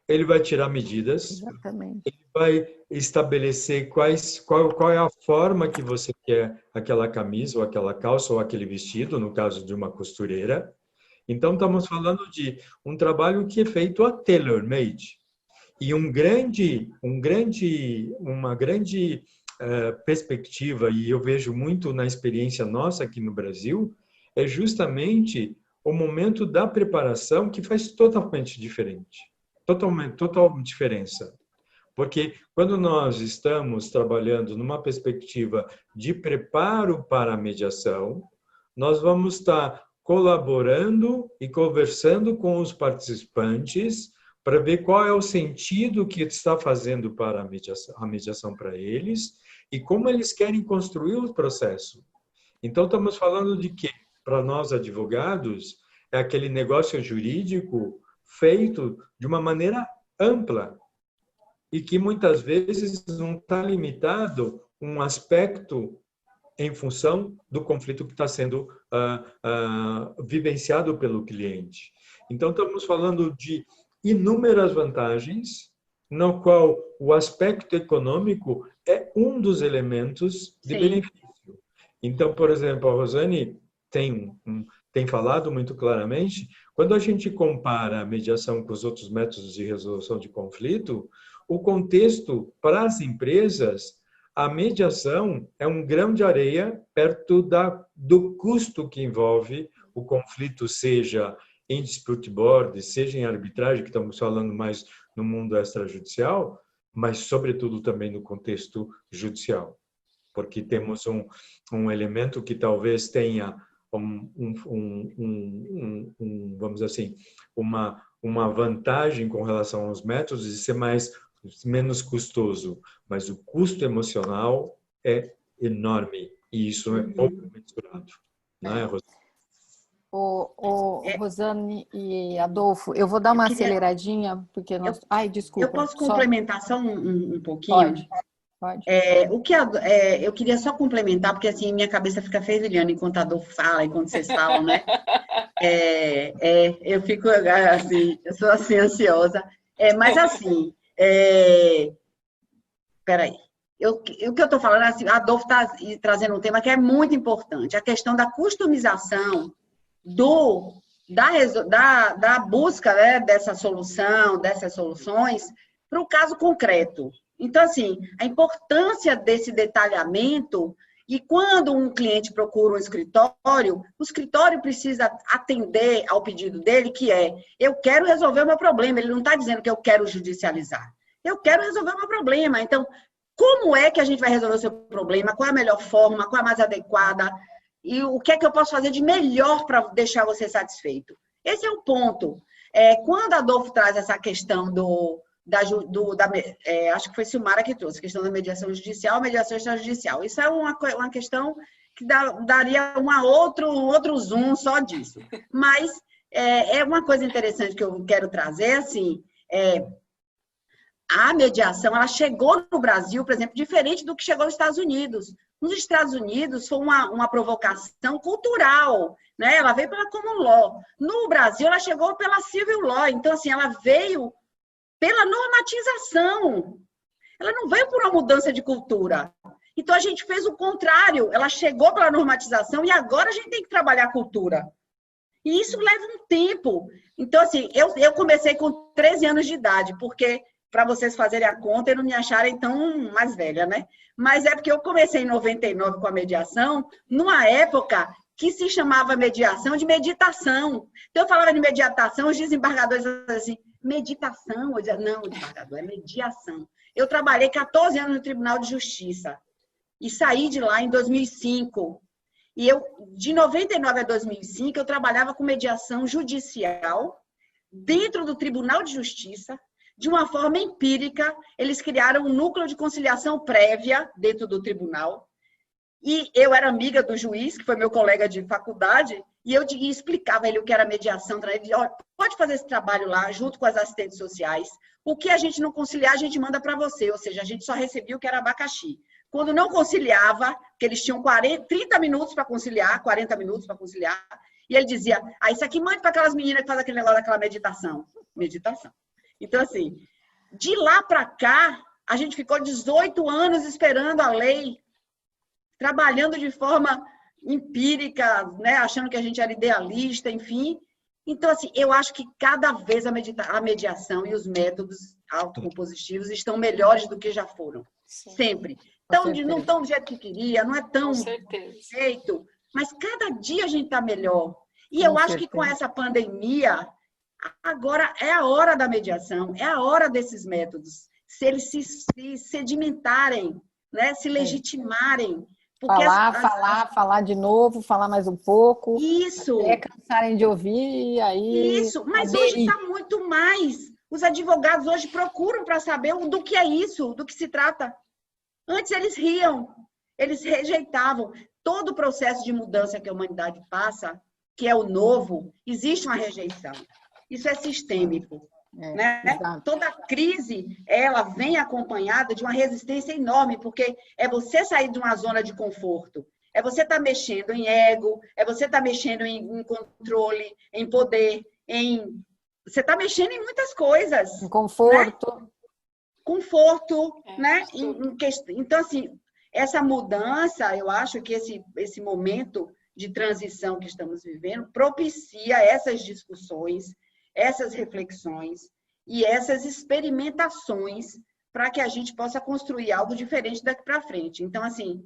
ele vai tirar medidas, Exatamente. ele vai estabelecer qual é a forma que você quer aquela camisa, ou aquela calça, ou aquele vestido, no caso de uma costureira. Então, estamos falando de um trabalho que é feito a tailor-made. E uma grande perspectiva, e eu vejo muito na experiência nossa aqui no Brasil, é justamente o momento da preparação que faz totalmente diferente. Total diferença. Porque quando nós estamos trabalhando numa perspectiva de preparo para a mediação, nós vamos estar colaborando e conversando com os participantes para ver qual é o sentido que está fazendo para a mediação para eles e como eles querem construir o processo. Então, estamos falando de que, para nós advogados, é aquele negócio jurídico feito de uma maneira ampla e que muitas vezes não está limitado um aspecto em função do conflito que está sendo vivenciado pelo cliente. Então, estamos falando de inúmeras vantagens, no qual o aspecto econômico é um dos elementos de benefício. Então, por exemplo, a Rosane tem falado muito claramente, quando a gente compara a mediação com os outros métodos de resolução de conflito, o contexto para as empresas, a mediação é um grão de areia perto do custo que envolve o conflito, seja em dispute board, seja em arbitragem, que estamos falando mais no mundo extrajudicial, mas, sobretudo, também no contexto judicial. Porque temos um elemento que talvez tenha, vamos dizer assim, uma vantagem com relação aos métodos de ser menos custoso, mas o custo emocional é enorme e isso é pouco mensurado, não é, Rosane? Rosane e Adolfo, eu vou dar uma aceleradinha, porque nós... Ai, desculpa. Eu posso complementar só um pouquinho? Pode. Eu queria só complementar, porque assim, minha cabeça fica fervilhando enquanto a Adolfo fala, enquanto vocês falam, né? Eu fico assim, eu sou assim, ansiosa. Mas assim, peraí. O que eu estou falando, assim, a Adolfo está trazendo um tema que é muito importante, a questão da customização da busca, né, dessa solução, dessas soluções, para o caso concreto. Então, assim, a importância desse detalhamento, e quando um cliente procura um escritório, o escritório precisa atender ao pedido dele, que é, eu quero resolver o meu problema. Ele não está dizendo que eu quero judicializar. Eu quero resolver o meu problema. Então, como é que a gente vai resolver o seu problema? Qual é a melhor forma? Qual é a mais adequada? E o que é que eu posso fazer de melhor para deixar você satisfeito? Esse é o ponto. Quando a Adolfo traz essa questão acho que foi Silmara que trouxe, a questão da mediação judicial, mediação extrajudicial. Isso é uma questão que daria outro zoom só disso. Mas é uma coisa interessante que eu quero trazer, assim, a mediação, ela chegou no Brasil, por exemplo, diferente do que chegou nos Estados Unidos. Nos Estados Unidos foi uma provocação cultural, né? Ela veio pela common law. No Brasil, ela chegou pela civil law. Então, assim, ela veio pela normatização. Ela não veio por uma mudança de cultura. Então, a gente fez o contrário. Ela chegou pela normatização e agora a gente tem que trabalhar a cultura. E isso leva um tempo. Então, assim, eu comecei com 13 anos de idade, porque, para vocês fazerem a conta e não me acharem tão mais velha, né? Mas é porque eu comecei em 99 com a mediação, numa época que se chamava mediação de meditação. Então, eu falava de meditação, os desembargadores falavam assim, meditação? Eu dizia, não, desembargador, é mediação. Eu trabalhei 14 anos no Tribunal de Justiça e saí de lá em 2005. E de 99 a 2005, eu trabalhava com mediação judicial dentro do Tribunal de Justiça, de uma forma empírica, eles criaram um núcleo de conciliação prévia dentro do tribunal. E eu era amiga do juiz, que foi meu colega de faculdade, e eu explicava a ele o que era mediação. Ele dizia, olha, pode fazer esse trabalho lá, junto com as assistentes sociais. O que a gente não conciliar, a gente manda para você. Ou seja, a gente só recebia o que era abacaxi. Quando não conciliava, que eles tinham 30 minutos para conciliar, 40 minutos para conciliar, e ele dizia, isso aqui mande para aquelas meninas que fazem aquele negócio daquela meditação. Meditação. Então, assim, de lá para cá, a gente ficou 18 anos esperando a lei, trabalhando de forma empírica, né? Achando que a gente era idealista, enfim. Então, assim, eu acho que cada vez a mediação e os métodos autocompositivos estão melhores do que já foram. Sim. Sempre. Então, não estão do jeito que queria, não é tão feito, mas cada dia a gente está melhor. E eu acho que com essa pandemia, agora é a hora da mediação, é a hora desses métodos, se eles se sedimentarem, né? Se legitimarem. Falar de novo, falar mais um pouco. Isso. Até cansarem de ouvir, e aí... Isso, mas hoje está muito mais. Os advogados hoje procuram para saber do que é isso, do que se trata. Antes eles riam, eles rejeitavam. Todo o processo de mudança que a humanidade passa, que é o novo, existe uma rejeição. Isso é sistêmico. Né? Toda crise, ela vem acompanhada de uma resistência enorme, porque é você sair de uma zona de conforto, é você estar mexendo em ego, é você estar mexendo em controle, em poder, você está mexendo em muitas coisas. Em conforto. Né? Conforto, né? Então, assim, essa mudança, eu acho que esse momento de transição que estamos vivendo propicia essas discussões, essas reflexões e essas experimentações para que a gente possa construir algo diferente daqui para frente. Então, assim,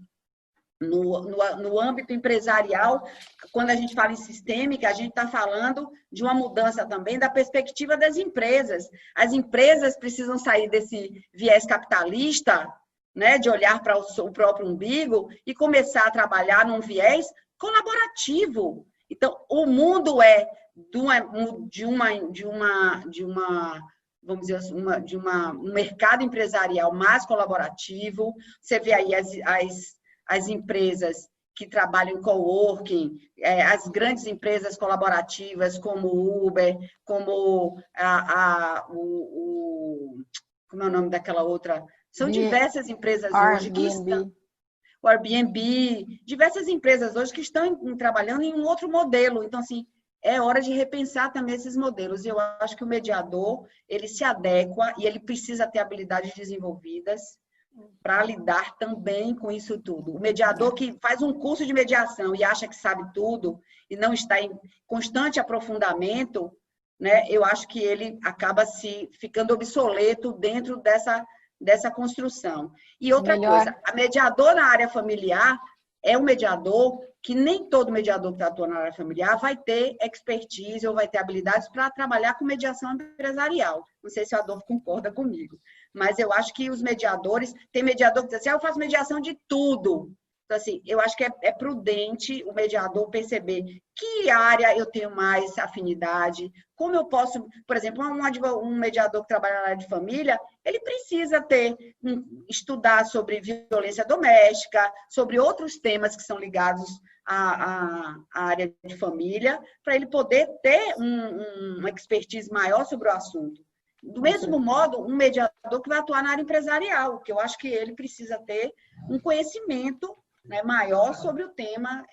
no âmbito empresarial, quando a gente fala em sistêmica, a gente está falando de uma mudança também da perspectiva das empresas. As empresas precisam sair desse viés capitalista, né, de olhar para o próprio umbigo e começar a trabalhar num viés colaborativo. Então, o mundo vamos dizer assim, um mercado empresarial mais colaborativo. Você vê aí as empresas que trabalham em coworking, as grandes empresas colaborativas como o Uber, como como é o nome daquela outra? São diversas empresas hoje que estão... O Airbnb, diversas empresas hoje que estão trabalhando em um outro modelo. Então, assim, é hora de repensar também esses modelos. E eu acho que o mediador, ele se adequa e ele precisa ter habilidades desenvolvidas para lidar também com isso tudo. O mediador que faz um curso de mediação e acha que sabe tudo e não está em constante aprofundamento, né, eu acho que ele acaba ficando obsoleto dentro dessa construção. E outra coisa, a mediador na área familiar é um mediador que nem todo mediador que atua na área familiar vai ter expertise ou vai ter habilidades para trabalhar com mediação empresarial. Não sei se o Adolfo concorda comigo, mas eu acho que os mediadores, tem mediador que diz assim, eu faço mediação de tudo. Então, assim, eu acho que é prudente o mediador perceber que área eu tenho mais afinidade, como eu posso, por exemplo, um mediador que trabalha na área de família, ele precisa estudar sobre violência doméstica, sobre outros temas que são ligados à área de família, para ele poder ter uma expertise maior sobre o assunto. Do mesmo modo, um mediador que vai atuar na área empresarial, que eu acho que ele precisa ter um conhecimento, né, maior sobre o tema,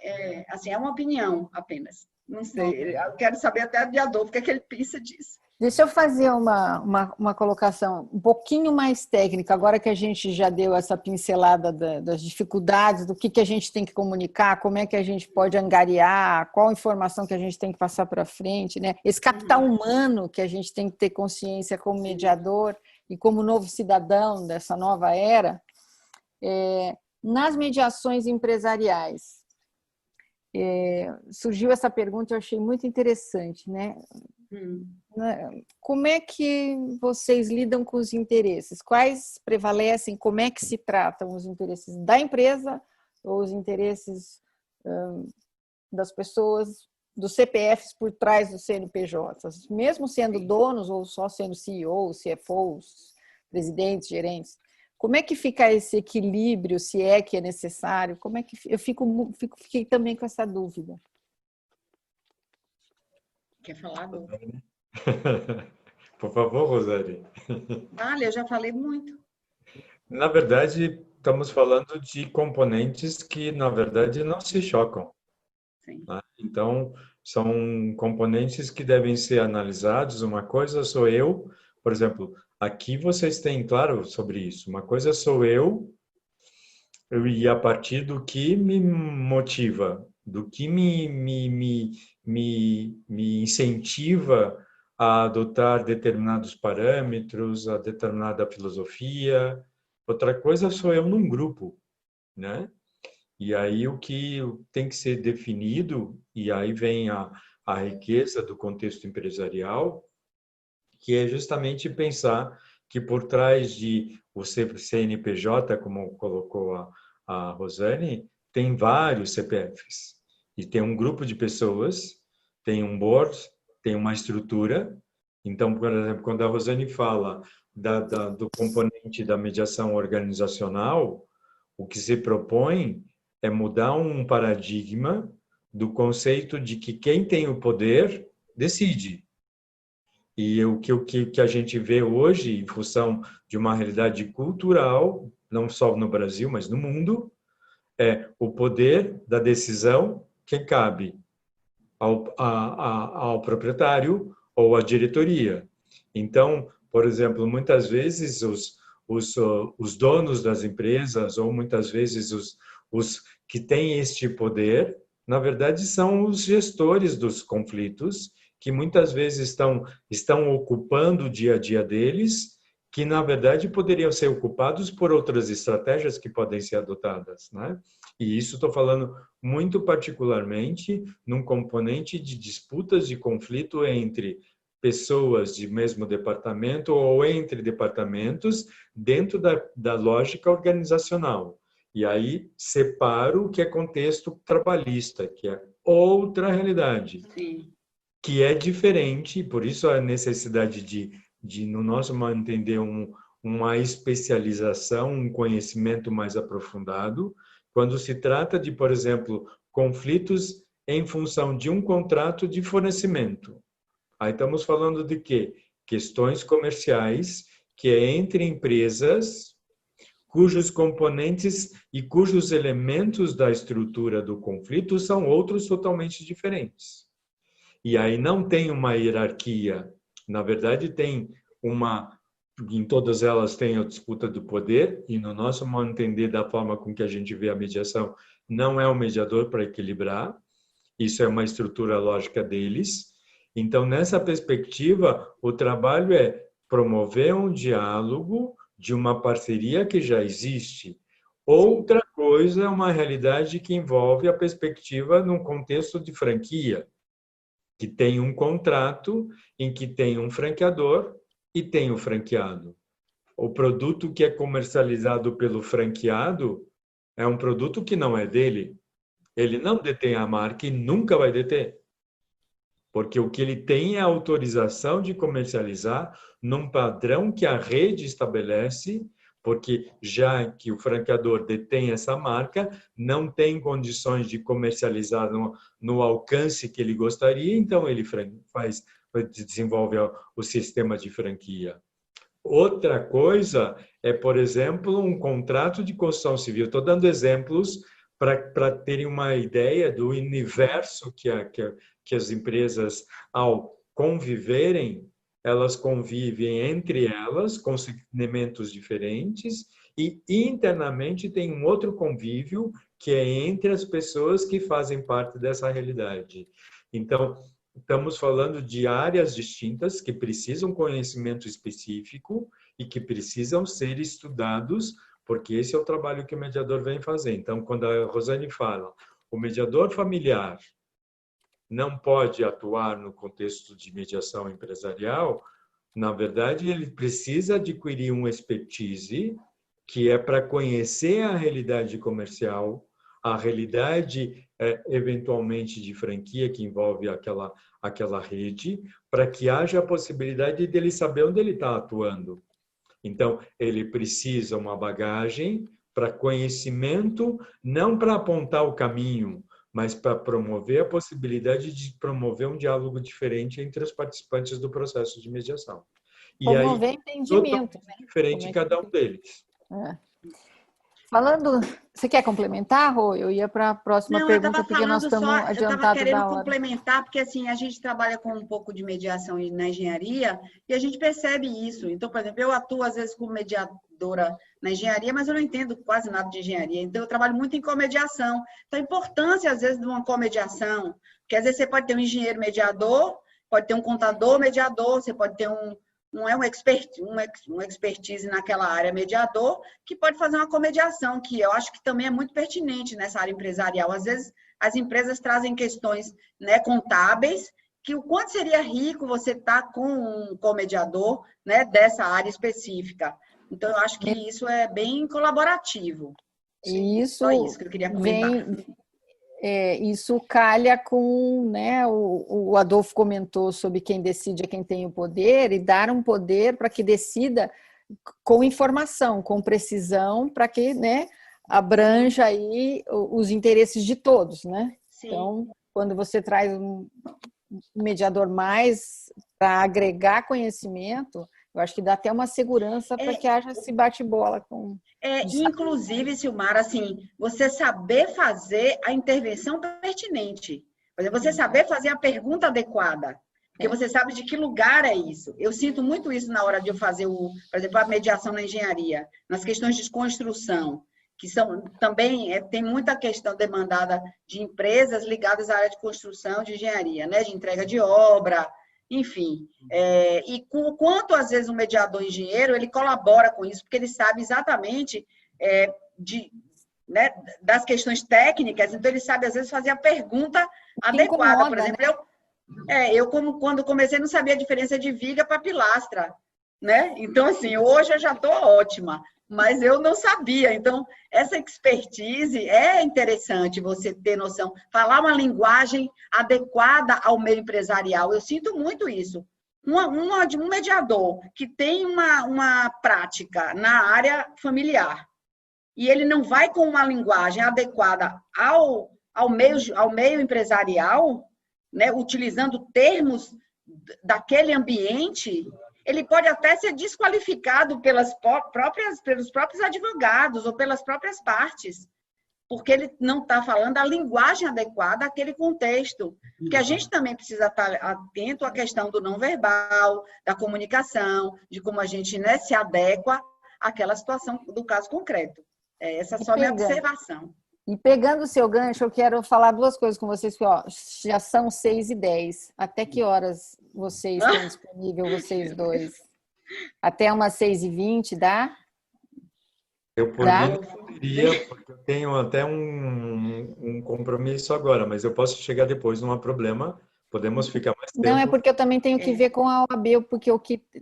assim, é uma opinião apenas. Não sei, eu quero saber até de Adolfo o que é que ele pensa disso. Deixa eu fazer uma colocação um pouquinho mais técnica, agora que a gente já deu essa pincelada das dificuldades, do que a gente tem que comunicar, como é que a gente pode angariar, qual informação que a gente tem que passar para frente, né? Esse capital humano que a gente tem que ter consciência como mediador e como novo cidadão dessa nova era, nas mediações empresariais. Surgiu essa pergunta, eu achei muito interessante, né? Como é que vocês lidam com os interesses? Quais prevalecem? Como é que se tratam os interesses da empresa ou os interesses das pessoas dos CPFs por trás dos CNPJs, mesmo sendo donos ou só sendo CEOs, CFOs, presidentes, gerentes. Como é que fica esse equilíbrio, se é que é necessário? Como é que eu fiquei também com essa dúvida. Quer falar, Dô? Por favor, Rosane. Vale, eu já falei muito. Na verdade, estamos falando de componentes que, na verdade, não se chocam. Sim. Né? Então, são componentes que devem ser analisados. Uma coisa sou eu, por exemplo, aqui vocês têm claro sobre isso. Uma coisa sou eu e a partir do que me motiva, do que me incentiva a adotar determinados parâmetros, a determinada filosofia. Outra coisa sou eu num grupo, né? E aí o que tem que ser definido, e aí vem a riqueza do contexto empresarial, que é justamente pensar que por trás de o CNPJ, como colocou a Rosane, tem vários CPFs. E tem um grupo de pessoas, tem um board, tem uma estrutura. Então, por exemplo, quando a Rosane fala do componente da mediação organizacional, o que se propõe é mudar um paradigma do conceito de que quem tem o poder decide. E o que a gente vê hoje, em função de uma realidade cultural, não só no Brasil, mas no mundo, é o poder da decisão que cabe ao proprietário ou à diretoria. Então, por exemplo, muitas vezes os donos das empresas ou muitas vezes os que têm este poder, na verdade, são os gestores dos conflitos que muitas vezes estão ocupando o dia a dia deles, que na verdade poderiam ser ocupados por outras estratégias que podem ser adotadas, né? E isso estou falando muito particularmente num componente de disputas de conflito entre pessoas de mesmo departamento ou entre departamentos dentro da lógica organizacional. E aí separo o que é contexto trabalhista, que é outra realidade. Sim. Que é diferente, por isso a necessidade de no nosso modo de entender, uma especialização, um conhecimento mais aprofundado, quando se trata de, por exemplo, conflitos em função de um contrato de fornecimento. Aí estamos falando de quê? Questões comerciais, que é entre empresas cujos componentes e cujos elementos da estrutura do conflito são outros totalmente diferentes. E aí não tem uma hierarquia, na verdade tem em todas elas tem a disputa do poder, e no nosso modo de entender da forma com que a gente vê a mediação, não é um mediador para equilibrar, isso é uma estrutura lógica deles. Então, nessa perspectiva, o trabalho é promover um diálogo de uma parceria que já existe. Outra coisa é uma realidade que envolve a perspectiva num contexto de franquia, que tem um contrato em que tem um franqueador e tem o franqueado. O produto que é comercializado pelo franqueado é um produto que não é dele. Ele não detém a marca e nunca vai deter. Porque o que ele tem é a autorização de comercializar num padrão que a rede estabelece, porque já que o franqueador detém essa marca, não tem condições de comercializar no alcance que ele gostaria, então ele desenvolve o sistema de franquia. Outra coisa é, por exemplo, um contrato de construção civil. Estou dando exemplos para terem uma ideia do universo que as empresas, ao conviverem, elas convivem entre elas com segmentos diferentes e internamente tem um outro convívio que é entre as pessoas que fazem parte dessa realidade. Então, estamos falando de áreas distintas que precisam conhecimento específico e que precisam ser estudados, porque esse é o trabalho que o mediador vem fazer. Então, quando a Rosane fala, o mediador familiar não pode atuar no contexto de mediação empresarial, na verdade, ele precisa adquirir uma expertise que é para conhecer a realidade comercial, a realidade eventualmente de franquia que envolve aquela rede, para que haja a possibilidade dele saber onde ele está atuando. Então, ele precisa uma bagagem para conhecimento, não para apontar o caminho, mas para promover a possibilidade de promover um diálogo diferente entre os participantes do processo de mediação. E promover aí, entendimento, totalmente diferente cada um deles. Falando, você quer complementar, Rô? Eu ia para a próxima pergunta, porque nós estamos adiantados da hora. Eu estava querendo complementar, porque assim, a gente trabalha com um pouco de mediação na engenharia e a gente percebe isso. Então, por exemplo, eu atuo às vezes como mediadora na engenharia, mas eu não entendo quase nada de engenharia. Então, eu trabalho muito em comediação. Então, a importância, às vezes, de uma comediação, porque às vezes você pode ter um engenheiro mediador, pode ter um contador mediador, você pode ter uma expertise naquela área mediador, que pode fazer uma comediação, que eu acho que também é muito pertinente nessa área empresarial. Às vezes, as empresas trazem questões, né, contábeis, que o quanto seria rico você estar com um comediador, né, dessa área específica. Então, eu acho que isso é bem colaborativo. Isso, só isso que eu queria comentar. Isso calha com, né, o Adolfo comentou sobre quem decide é quem tem o poder, e dar um poder para que decida com informação, com precisão, para que, né, abranja aí os interesses de todos, né? Sim. Então, quando você traz um mediador mais para agregar conhecimento, eu acho que dá até uma segurança para que haja esse bate-bola com... Inclusive, Silmara, assim, você saber fazer a intervenção pertinente. Por exemplo, você saber fazer a pergunta adequada. Porque você sabe de que lugar é isso. Eu sinto muito isso na hora de eu fazer, por exemplo, a mediação na engenharia, nas questões de construção, que são também tem muita questão demandada de empresas ligadas à área de construção, de engenharia, né? De entrega de obra, enfim. E com o quanto, às vezes, um mediador engenheiro, ele colabora com isso, porque ele sabe exatamente né, das questões técnicas, então ele sabe, às vezes, fazer a pergunta adequada. Por exemplo, né? Eu quando comecei, não sabia a diferença de viga para pilastra, né? Então, assim, hoje eu já estou ótima, mas eu não sabia. Então, essa expertise é interessante você ter noção, falar uma linguagem adequada ao meio empresarial. Eu sinto muito isso. Um mediador que tem uma prática na área familiar e ele não vai com uma linguagem adequada ao meio empresarial, né, utilizando termos daquele ambiente, ele pode até ser desqualificado pelos próprios advogados ou pelas próprias partes, porque ele não está falando a linguagem adequada àquele contexto. Porque a gente também precisa estar atento à questão do não verbal, da comunicação, de como a gente, né, se adequa àquela situação do caso concreto. Essa é só a minha observação. E pegando o seu gancho, eu quero falar duas coisas com vocês, que já são 6h10. Até que horas vocês estão disponíveis, vocês dois? Até umas 6h20, dá? Eu por mim poderia, porque eu tenho até um compromisso agora, mas eu posso chegar depois, não há problema. Podemos ficar mais tempo. Não, é porque eu também tenho que ver com a OAB, porque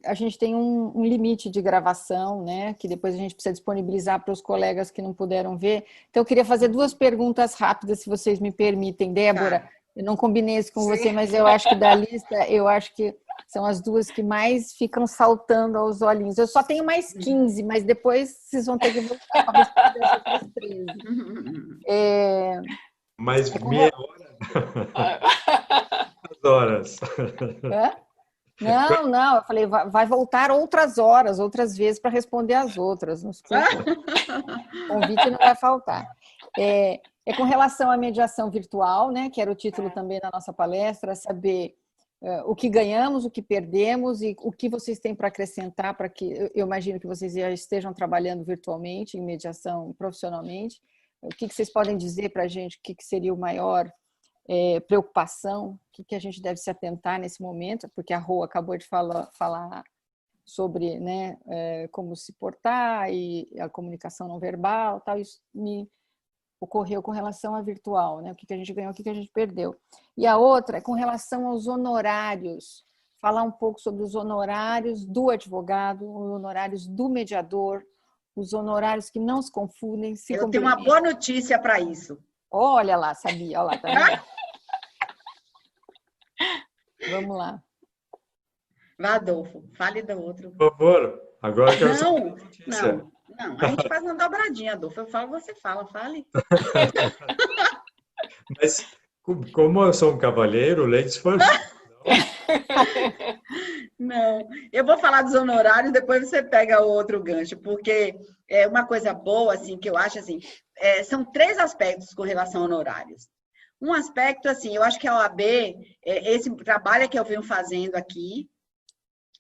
a gente tem um limite de gravação, né? Que depois a gente precisa disponibilizar para os colegas que não puderam ver. Então, eu queria fazer duas perguntas rápidas, se vocês me permitem. Débora, eu não combinei isso com você, mas eu acho que da lista, eu acho que são as duas que mais ficam saltando aos olhinhos. Eu só tenho mais 15, mas depois vocês vão ter que voltar para responder as outras 13. Mas meia hora? Horas. Não, eu falei, vai voltar outras horas, outras vezes para responder as outras. Não se preocupe. O convite não vai faltar. Com relação à mediação virtual, né, que era o título também da nossa palestra, saber o que ganhamos, o que perdemos e o que vocês têm para acrescentar, para que eu imagino que vocês já estejam trabalhando virtualmente, em mediação profissionalmente. O que vocês podem dizer para a gente, o que seria o maior preocupação, o que a gente deve se atentar nesse momento, porque a Rô acabou de falar sobre, né, como se portar e a comunicação não verbal, tal. Isso me ocorreu com relação à virtual, né? O que a gente ganhou, o que a gente perdeu. E a outra é com relação aos honorários, falar um pouco sobre os honorários do advogado, os honorários do mediador, os honorários que não se confundem. Eu tenho uma boa notícia para isso. Olha lá, sabia. Olha lá, tá vendo? Vamos lá. Vai, Adolfo, fale do outro. Por favor, agora eu quero saber a notícia. Não. A gente faz uma dobradinha, Adolfo. Eu falo, você fala, fale. Mas, como eu sou um cavalheiro, ladies first. Não, eu vou falar dos honorários, depois você pega o outro gancho, porque é uma coisa boa, assim, que eu acho, assim, são 3 aspectos com relação a honorários. Um aspecto, assim, eu acho que a OAB, esse trabalho que eu venho fazendo aqui,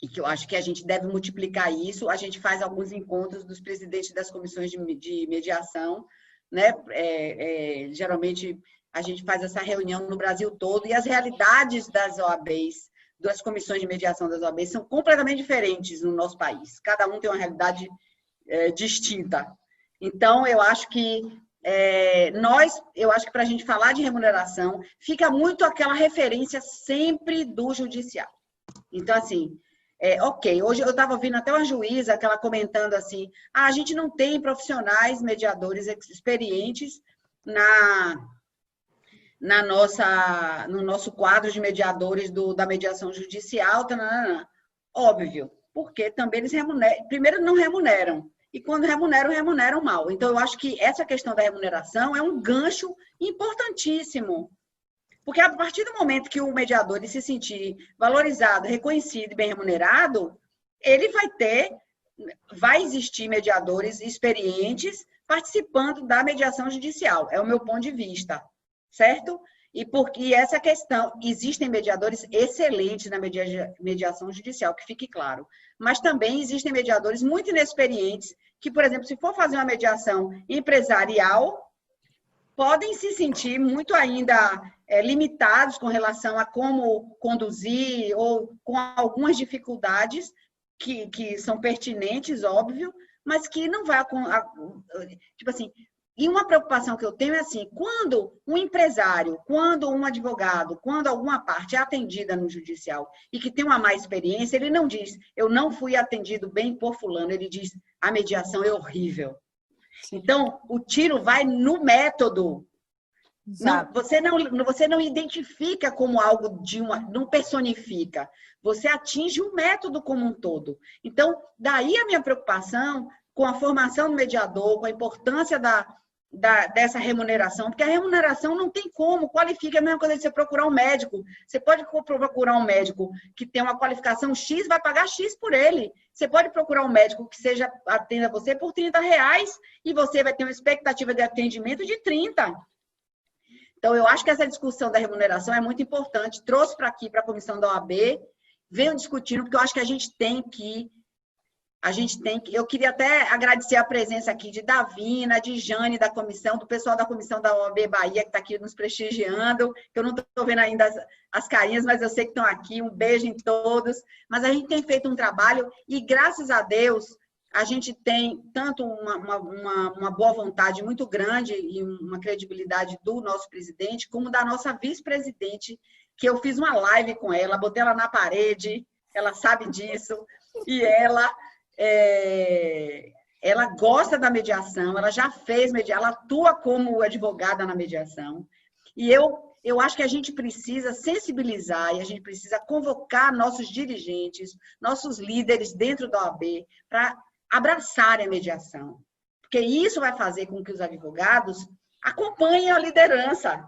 e que eu acho que a gente deve multiplicar isso, a gente faz alguns encontros dos presidentes das comissões de mediação, né? Geralmente, a gente faz essa reunião no Brasil todo, e as realidades das OABs, das comissões de mediação das OABs, são completamente diferentes no nosso país. Cada um tem uma realidade distinta. Então, eu acho que para a gente falar de remuneração, fica muito aquela referência sempre do judiciário. Então, assim, ok, hoje eu estava ouvindo até uma juíza, que ela comentando assim, a gente não tem profissionais mediadores experientes no nosso quadro de mediadores da mediação judicial, óbvio, porque também eles primeiro não remuneram, e quando remuneram mal. Então, eu acho que essa questão da remuneração é um gancho importantíssimo, porque a partir do momento que o mediador ele se sentir valorizado, reconhecido e bem remunerado, ele vai existir mediadores experientes participando da mediação judicial, é o meu ponto de vista. Certo? E porque essa questão, existem mediadores excelentes na mediação judicial, que fique claro. Mas também existem mediadores muito inexperientes, que, por exemplo, se for fazer uma mediação empresarial, podem se sentir muito ainda limitados com relação a como conduzir, ou com algumas dificuldades que são pertinentes, óbvio, mas que não vai... Tipo assim... E uma preocupação que eu tenho é assim, quando um empresário, quando um advogado, quando alguma parte é atendida no judicial e que tem uma má experiência, ele não diz, eu não fui atendido bem por fulano, ele diz, a mediação é horrível. Então, o tiro vai no método. Você não identifica como algo não personifica. Você atinge o método como um todo. Então, daí a minha preocupação com a formação do mediador, com a importância dessa remuneração, porque a remuneração não tem como, qualifica, é a mesma coisa de você procurar um médico. Você pode procurar um médico que tem uma qualificação X, vai pagar X por ele. Você pode procurar um médico que atenda você por R$30 e você vai ter uma expectativa de atendimento de 30. Então, eu acho que essa discussão da remuneração é muito importante. Trouxe para aqui, para a comissão da OAB, venho discutindo, porque eu acho que a gente tem que... Eu queria até agradecer a presença aqui de Davina, de Jane, da comissão, do pessoal da comissão da OAB Bahia, que está aqui nos prestigiando. Eu não estou vendo ainda as carinhas, mas eu sei que estão aqui. Um beijo em todos. Mas a gente tem feito um trabalho e, graças a Deus, a gente tem tanto uma boa vontade muito grande e uma credibilidade do nosso presidente, como da nossa vice-presidente, que eu fiz uma live com ela, botei ela na parede, ela sabe disso, e ela gosta da mediação, ela já fez mediação, ela atua como advogada na mediação. E eu acho que a gente precisa sensibilizar e a gente precisa convocar nossos dirigentes, nossos líderes dentro da OAB para abraçarem a mediação. Porque isso vai fazer com que os advogados acompanhem a liderança.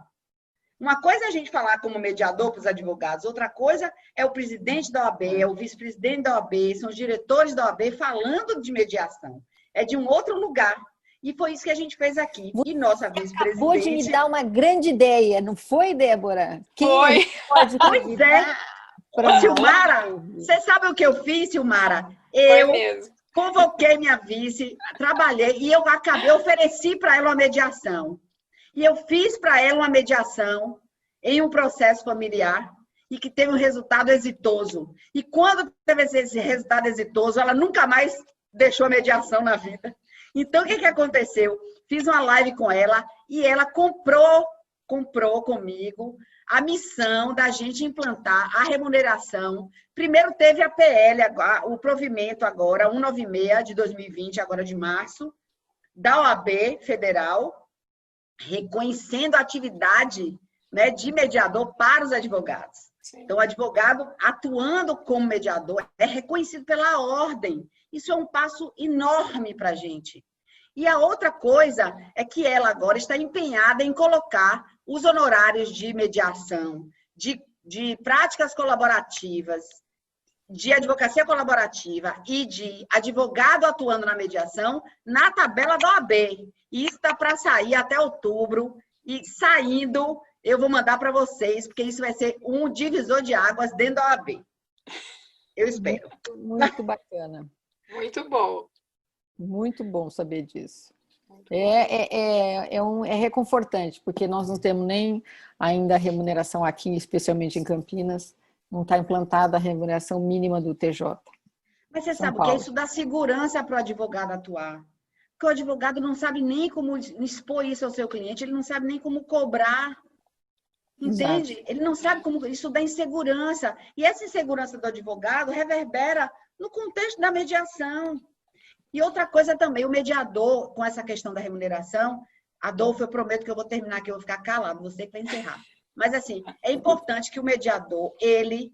Uma coisa é a gente falar como mediador para os advogados, outra coisa é o presidente da OAB, é o vice-presidente da OAB, são os diretores da OAB falando de mediação. É de um outro lugar. E foi isso que a gente fez aqui. E nossa vice-presidente... Acabou de me dar uma grande ideia, não foi, Débora? Foi. Pode pois é. Ô, Silmara, você sabe o que eu fiz, Silmara? Eu convoquei minha vice, trabalhei e eu ofereci para ela uma mediação. E eu fiz para ela uma mediação em um processo familiar e que teve um resultado exitoso. E quando teve esse resultado exitoso, ela nunca mais deixou a mediação na vida. Então, o que aconteceu? Fiz uma live com ela e ela comprou comigo a missão da gente implantar a remuneração. Primeiro teve a PL, o provimento agora, 196 de 2020, agora de março, da OAB Federal, reconhecendo a atividade, né, de mediador para os advogados. Sim. Então, o advogado atuando como mediador é reconhecido pela ordem. Isso é um passo enorme para a gente. E a outra coisa é que ela agora está empenhada em colocar os honorários de mediação, de práticas colaborativas, de advocacia colaborativa e de advogado atuando na mediação na tabela da OAB. E isso está para sair até outubro. E saindo, eu vou mandar para vocês, porque isso vai ser um divisor de águas dentro da OAB. Eu espero. Muito bacana. Muito bom. Muito bom saber disso. É reconfortante, porque nós não temos nem ainda a remuneração aqui, especialmente em Campinas, não está implantada a remuneração mínima do TJ. Mas você sabe que isso dá segurança para o advogado atuar. Porque o advogado não sabe nem como expor isso ao seu cliente, ele não sabe nem como cobrar. Entende? Exato. Ele não sabe como isso dá insegurança. E essa insegurança do advogado reverbera no contexto da mediação. E outra coisa também, o mediador, com essa questão da remuneração, Adolfo, eu prometo que eu vou terminar aqui, eu vou ficar calado, você que vai encerrar. Mas, assim, é importante que o mediador, ele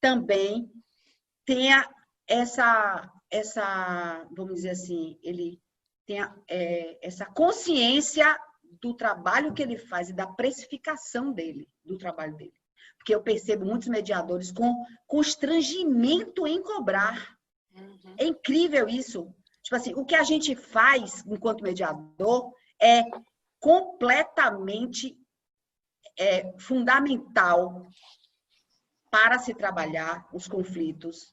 também tenha vamos dizer assim, ele tenha essa consciência do trabalho que ele faz e da precificação dele, do trabalho dele. Porque eu percebo muitos mediadores com constrangimento em cobrar. Uhum. É incrível isso. Tipo assim, o que a gente faz enquanto mediador é completamente fundamental para se trabalhar os conflitos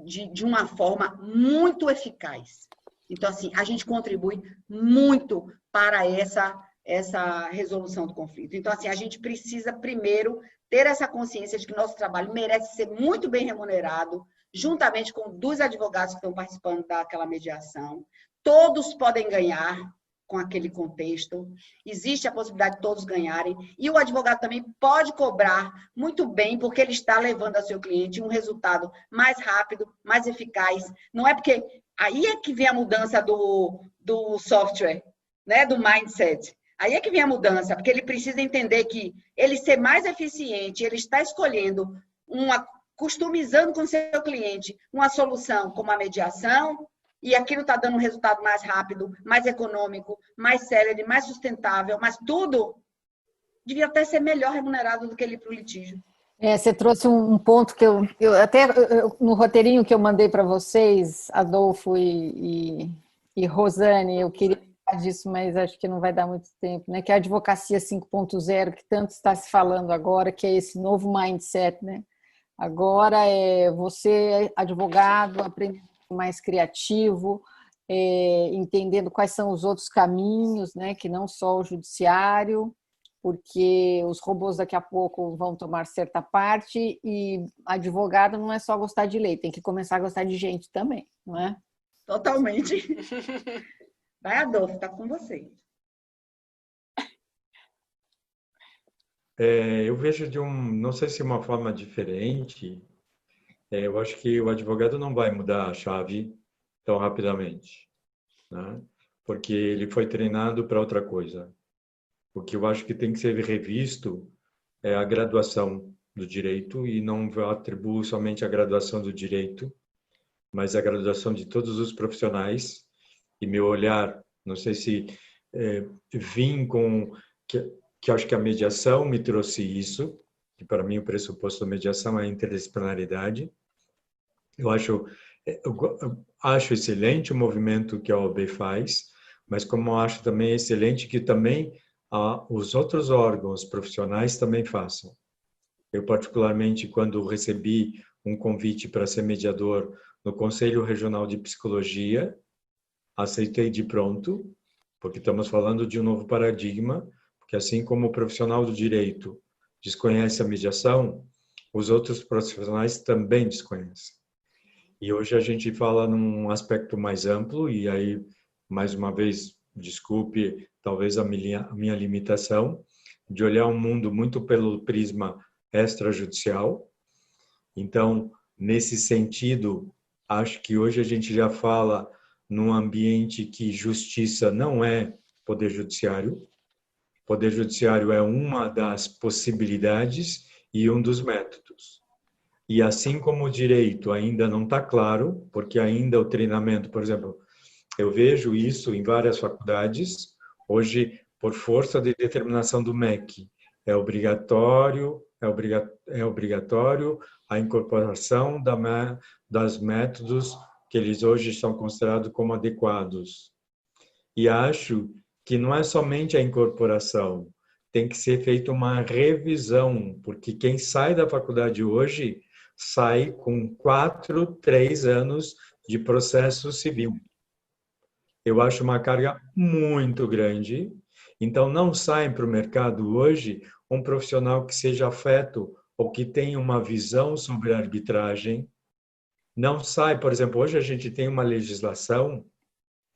de uma forma muito eficaz. Então, assim, a gente contribui muito para essa resolução do conflito. Então, assim, a gente precisa, primeiro, ter essa consciência de que nosso trabalho merece ser muito bem remunerado, juntamente com dos advogados que estão participando daquela mediação. Todos podem ganhar com aquele contexto. Existe a possibilidade de todos ganharem. E o advogado também pode cobrar muito bem, porque ele está levando ao seu cliente um resultado mais rápido, mais eficaz. Não é porque... Aí é que vem a mudança do software, né? Do mindset. Aí é que vem a mudança, porque ele precisa entender que ele ser mais eficiente, ele está escolhendo customizando com o seu cliente uma solução como a mediação, e aquilo está dando um resultado mais rápido, mais econômico, mais célere, mais sustentável, mas tudo devia até ser melhor remunerado do que ele ir para o litígio. Você trouxe um ponto que eu no roteirinho que eu mandei para vocês, Adolfo e Rosane, eu queria falar disso, mas acho que não vai dar muito tempo, né? Que é a advocacia 5.0, que tanto está se falando agora, que é esse novo mindset, né? Agora você, advogado, aprendendo mais criativo, entendendo quais são os outros caminhos, né? Que não só o judiciário, porque os robôs daqui a pouco vão tomar certa parte e advogado não é só gostar de lei, tem que começar a gostar de gente também, não é? Totalmente. Vai, Adolfo, tá com você. Eu vejo não sei se uma forma diferente, eu acho que o advogado não vai mudar a chave tão rapidamente, né? Porque ele foi treinado para outra coisa. O que eu acho que tem que ser revisto é a graduação do direito, e não atribuo somente a graduação do direito, mas a graduação de todos os profissionais. E meu olhar, não sei se vim com... que acho que a mediação me trouxe isso, que para mim o pressuposto da mediação é a interdisciplinaridade. Eu acho excelente o movimento que a OAB faz, mas como eu acho também excelente que também os outros órgãos profissionais também façam. Eu, particularmente, quando recebi um convite para ser mediador no Conselho Regional de Psicologia, aceitei de pronto, porque estamos falando de um novo paradigma, porque assim como o profissional do direito desconhece a mediação, os outros profissionais também desconhecem. E hoje a gente fala num aspecto mais amplo, e aí, mais uma vez, desculpe, talvez a minha limitação, de olhar o mundo muito pelo prisma extrajudicial. Então, nesse sentido, acho que hoje a gente já fala num ambiente que justiça não é Poder Judiciário. Poder Judiciário é uma das possibilidades e um dos métodos. E assim como o direito ainda não está claro, porque ainda o treinamento, por exemplo, eu vejo isso em várias faculdades, hoje, por força de determinação do MEC, é obrigatório a incorporação das métodos que eles hoje são considerados como adequados. E acho que não é somente a incorporação, tem que ser feita uma revisão, porque quem sai da faculdade hoje sai com 3 anos de processo civil. Eu acho uma carga muito grande. Então, não sai para o mercado hoje um profissional que seja afeto ou que tenha uma visão sobre a arbitragem. Não sai, por exemplo, hoje a gente tem uma legislação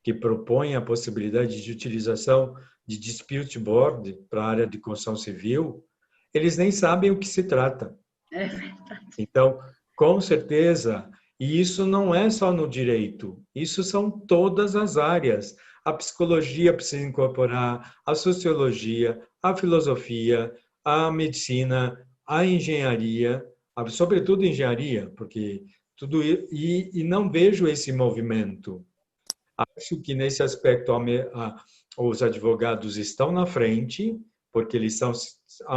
que propõe a possibilidade de utilização de dispute board para a área de construção civil. Eles nem sabem o que se trata. É verdade. Então, com certeza, e isso não é só no direito, isso são todas as áreas. A psicologia precisa incorporar, a sociologia, a filosofia, a medicina, a engenharia, sobretudo engenharia, porque tudo e não vejo esse movimento. Acho que nesse aspecto os advogados estão na frente, porque eles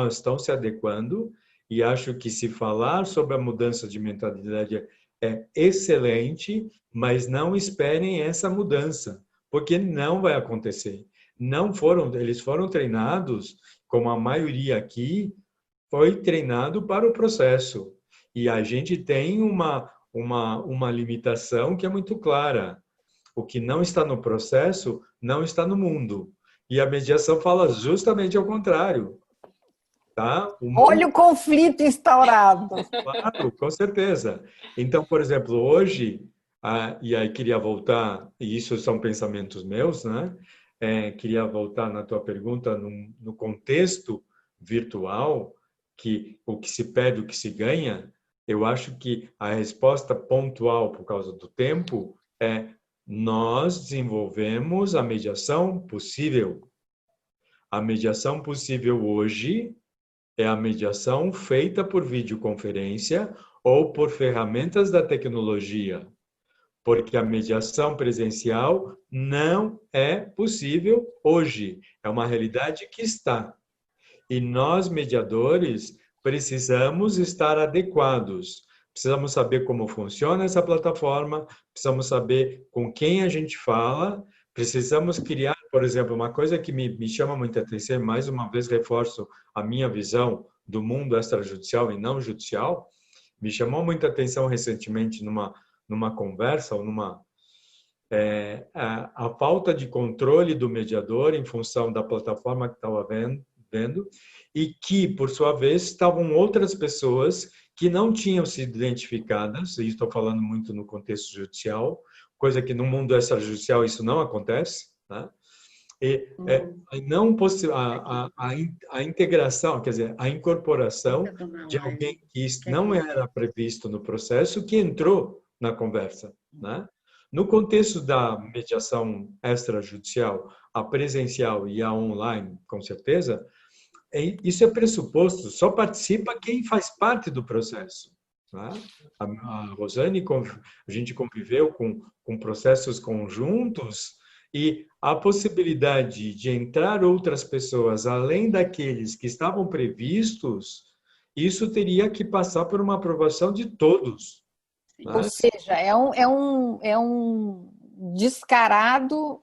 estão se adequando, e acho que se falar sobre a mudança de mentalidade é excelente, mas não esperem essa mudança, porque não vai acontecer. Eles foram treinados, como a maioria aqui, foi treinado para o processo. E a gente tem uma limitação que é muito clara. O que não está no processo não está no mundo. E a mediação fala justamente ao contrário. Tá? Olha o conflito instaurado. Claro, com certeza. Então, por exemplo, hoje, e aí queria voltar, e isso são pensamentos meus, né? Queria voltar na tua pergunta, no contexto virtual, que o que se perde, o que se ganha, eu acho que a resposta pontual, por causa do tempo, é nós desenvolvemos a mediação possível. A mediação possível hoje é a mediação feita por videoconferência ou por ferramentas da tecnologia, porque a mediação presencial não é possível hoje. É uma realidade que está. E nós, mediadores, precisamos estar adequados. Precisamos saber como funciona essa plataforma, precisamos saber com quem a gente fala, precisamos criar, por exemplo, uma coisa que me chama muita atenção, mais uma vez reforço a minha visão do mundo extrajudicial e não judicial, me chamou muita atenção recentemente numa conversa, ou a falta de controle do mediador em função da plataforma que estava vendo, e que, por sua vez, estavam outras pessoas que não tinham sido identificadas, e estou falando muito no contexto judicial, coisa que no mundo extrajudicial isso não acontece, né? E a integração, quer dizer, a incorporação de alguém que não era previsto no processo, que entrou na conversa, né? No contexto da mediação extrajudicial, a presencial e a online, com certeza, isso é pressuposto, só participa quem faz parte do processo. Tá? A Rosane, a gente conviveu com processos conjuntos e a possibilidade de entrar outras pessoas, além daqueles que estavam previstos, isso teria que passar por uma aprovação de todos. Né? Ou seja, é um descarado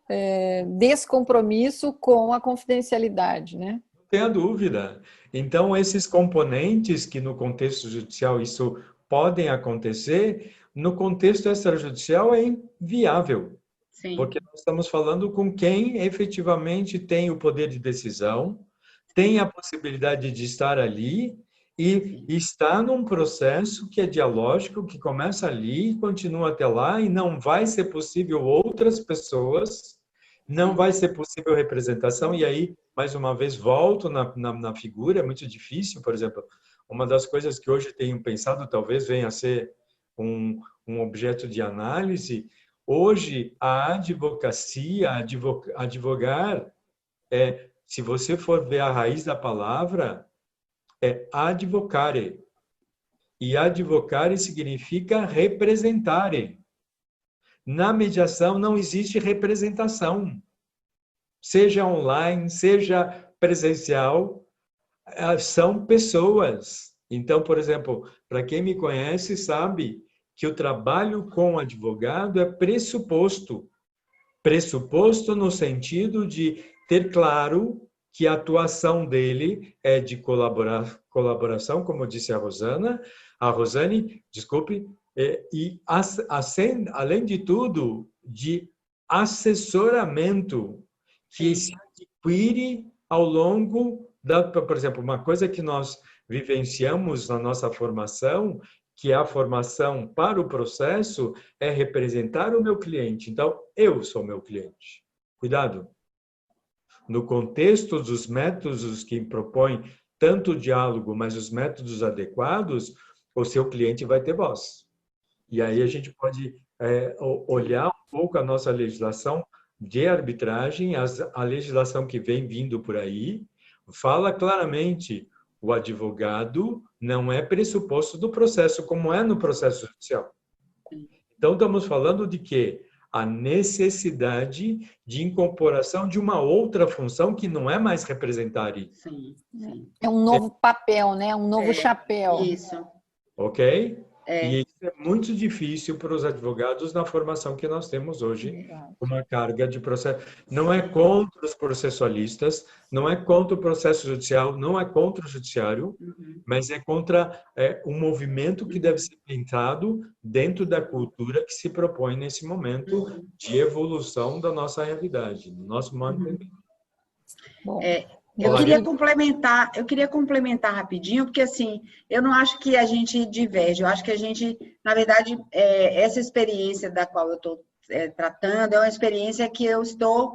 descompromisso com a confidencialidade, né? Tenha dúvida. Então, esses componentes que no contexto judicial isso podem acontecer, no contexto extrajudicial é inviável. Sim. Porque nós estamos falando com quem efetivamente tem o poder de decisão, tem a possibilidade de estar ali e está num processo que é dialógico, que começa ali e continua até lá, e não vai ser possível outras pessoas, não vai ser possível representação, e aí, mais uma vez, volto na figura, é muito difícil, por exemplo, uma das coisas que hoje tenho pensado, talvez venha a ser um objeto de análise, hoje a advocacia, advogar, se você for ver a raiz da palavra, é advocare. E advocare significa representare. Na mediação não existe representação. Seja online, seja presencial, são pessoas. Então, por exemplo, para quem me conhece sabe que o trabalho com advogado é pressuposto. Pressuposto no sentido de ter claro que a atuação dele é de colaboração, como disse a Rosane, desculpe, e além de tudo, de assessoramento que se adquire ao longo por exemplo, uma coisa que nós vivenciamos na nossa formação, que é a formação para o processo, é representar o meu cliente. Então, eu sou meu cliente. Cuidado. No contexto dos métodos que propõem tanto o diálogo, mas os métodos adequados, o seu cliente vai ter voz. E aí a gente pode olhar um pouco a nossa legislação de arbitragem, a legislação que vem vindo por aí, fala claramente, o advogado não é pressuposto do processo, como é no processo judicial. Então, estamos falando de quê? A necessidade de incorporação de uma outra função que não é mais representar. Sim, sim. É um novo papel, né? Um novo chapéu. Isso. Ok? E isso é muito difícil para os advogados na formação que nós temos hoje, uma carga de processo. Não é contra os processualistas, não é contra o processo judicial, não é contra o judiciário, mas é contra um movimento que deve ser pensado dentro da cultura que se propõe nesse momento de evolução da nossa realidade, do nosso modo de entender. Bom. Eu queria complementar rapidinho, porque assim, eu não acho que a gente diverge, eu acho que a gente, na verdade, essa experiência da qual eu estou tratando é uma experiência que eu estou,